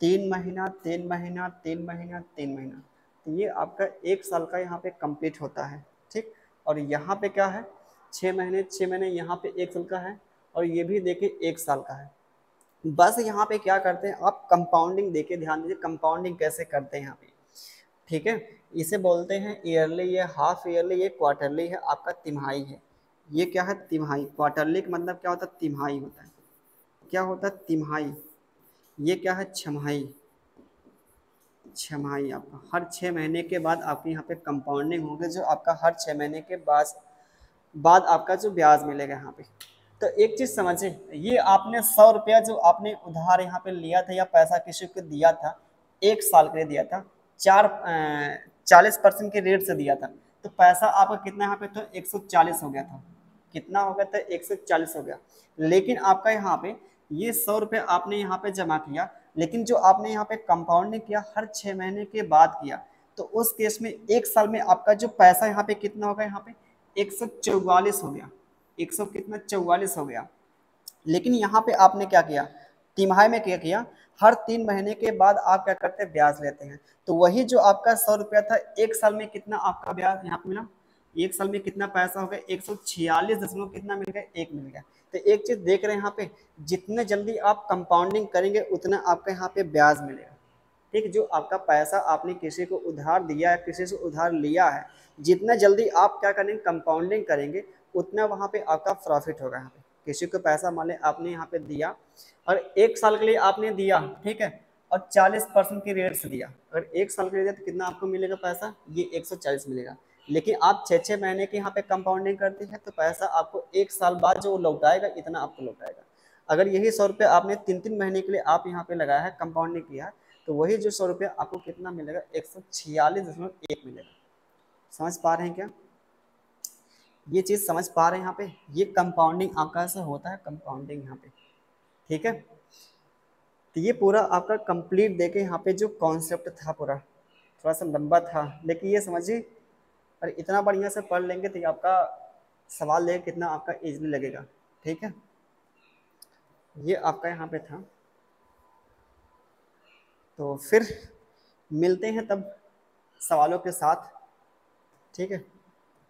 3 महीना 3 महीना 3 महीना 3 महीना, तो ये आपका एक साल का यहाँ पे कंप्लीट होता है, ठीक। और यहाँ पे क्या है 6 महीने 6 महीने, यहाँ पे एक साल का है, और ये भी देखिए एक साल का है। बस यहाँ पे क्या करते हैं आप, कंपाउंडिंग देखिए, ध्यान दीजिए कंपाउंडिंग कैसे करते हैं यहाँ पे, ठीक है। इसे बोलते हैं ईयरली, ये हाफ ईयरली, ये क्वार्टरली है, आपका तिमाही है। ये क्या है तिमाही, क्वार्टरली का मतलब क्या होता है, तिमाही होता है, क्या होता है तिमाही। ये क्या है छमाही, छमाही आपका हर 6 महीने के बाद आपके यहाँ पे कंपाउंडिंग होगी, जो आपका हर 6 महीने के बाद आपका जो ब्याज मिलेगा यहाँ पे। तो एक चीज़ समझे, ये आपने 100 रुपया जो आपने उधार यहाँ पे लिया था या पैसा किसी को दिया था, एक साल के लिए दिया था, 40% के रेट से दिया था, तो पैसा आपका कितना यहाँ पे तो 140 हो गया था, कितना हो गया था 140 हो गया। लेकिन आपका यहाँ पे ये 100 रुपये आपने यहाँ पे जमा किया, लेकिन जो आपने यहाँ पे कंपाउंडिंग किया हर 6 महीने के बाद किया, तो उस केस में एक साल में आपका जो पैसा यहाँ पे कितना होगा, यहाँ पे 144 हो गया, 100 कितना 44 हो गया। लेकिन यहाँ पे आपने क्या किया, तिमाही में क्या किया, हर 3 महीने के बाद आप क्या करते हैं ब्याज लेते हैं, तो वही जो आपका 100 रुपया था एक साल में कितना आपका ब्याज यहाँ पे मिला, एक साल में कितना पैसा हो गया, 146 दशमलव कितना मिल गया, 1 मिल गया। तो एक चीज़ देख रहे हैं यहाँ पे, जितने जल्दी आप कंपाउंडिंग करेंगे उतना आपका यहाँ पे ब्याज मिलेगा। ठीक, जो आपका पैसा आपने किसी को उधार दिया है, किसी से उधार लिया है, जितना जल्दी आप क्या करेंगे कंपाउंडिंग करेंगे उतना वहाँ पे आपका प्रॉफिट होगा। यहाँ पे किसी को पैसा मान लें आपने यहाँ पे दिया और 1 साल के लिए आपने दिया, ठीक है, और 40% की रेट से दिया, अगर 1 साल के लिए दिया तो कितना आपको मिलेगा पैसा, ये 140 मिलेगा। लेकिन आप 6-6 महीने के यहाँ पे कंपाउंडिंग करते हैं तो पैसा आपको 1 साल बाद जो लौटाएगा इतना आपको लौटाएगा। अगर यही 100 रुपये आपने 3-3 महीने के लिए आप यहाँ पे लगाया है, कंपाउंडिंग किया है, तो वही जो 100 रुपये आपको कितना मिलेगा, 146.1 मिलेगा। समझ पा रहे हैं क्या, ये चीज़ समझ पा रहे हैं यहाँ पे, ये कंपाउंडिंग आपका ऐसा होता है, कंपाउंडिंग यहाँ पे, ठीक है। तो ये पूरा आपका कंप्लीट देके यहाँ पे जो कॉन्सेप्ट था पूरा थोड़ा सा लंबा था, लेकिन ये समझिए और इतना बढ़िया से पढ़ लेंगे तो ये आपका सवाल लेके कितना आपका इजीली लगेगा, ठीक है। ये आपका यहाँ पे था, तो फिर मिलते हैं तब सवालों के साथ, ठीक है,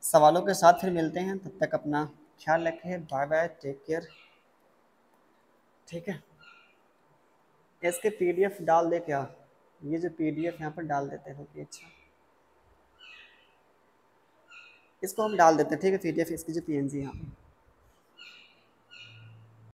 सवालों के साथ फिर मिलते हैं, तब तक अपना ख्याल रखें, बाय बाय, टेक केयर, ठीक है। इसके पीडीएफ डाल दे क्या, ये जो पीडीएफ यहाँ पर डाल देते हैं कि अच्छा इसको हम डाल देते हैं, ठीक है, पीडीएफ इसकी जो पीएनजी यहाँ पे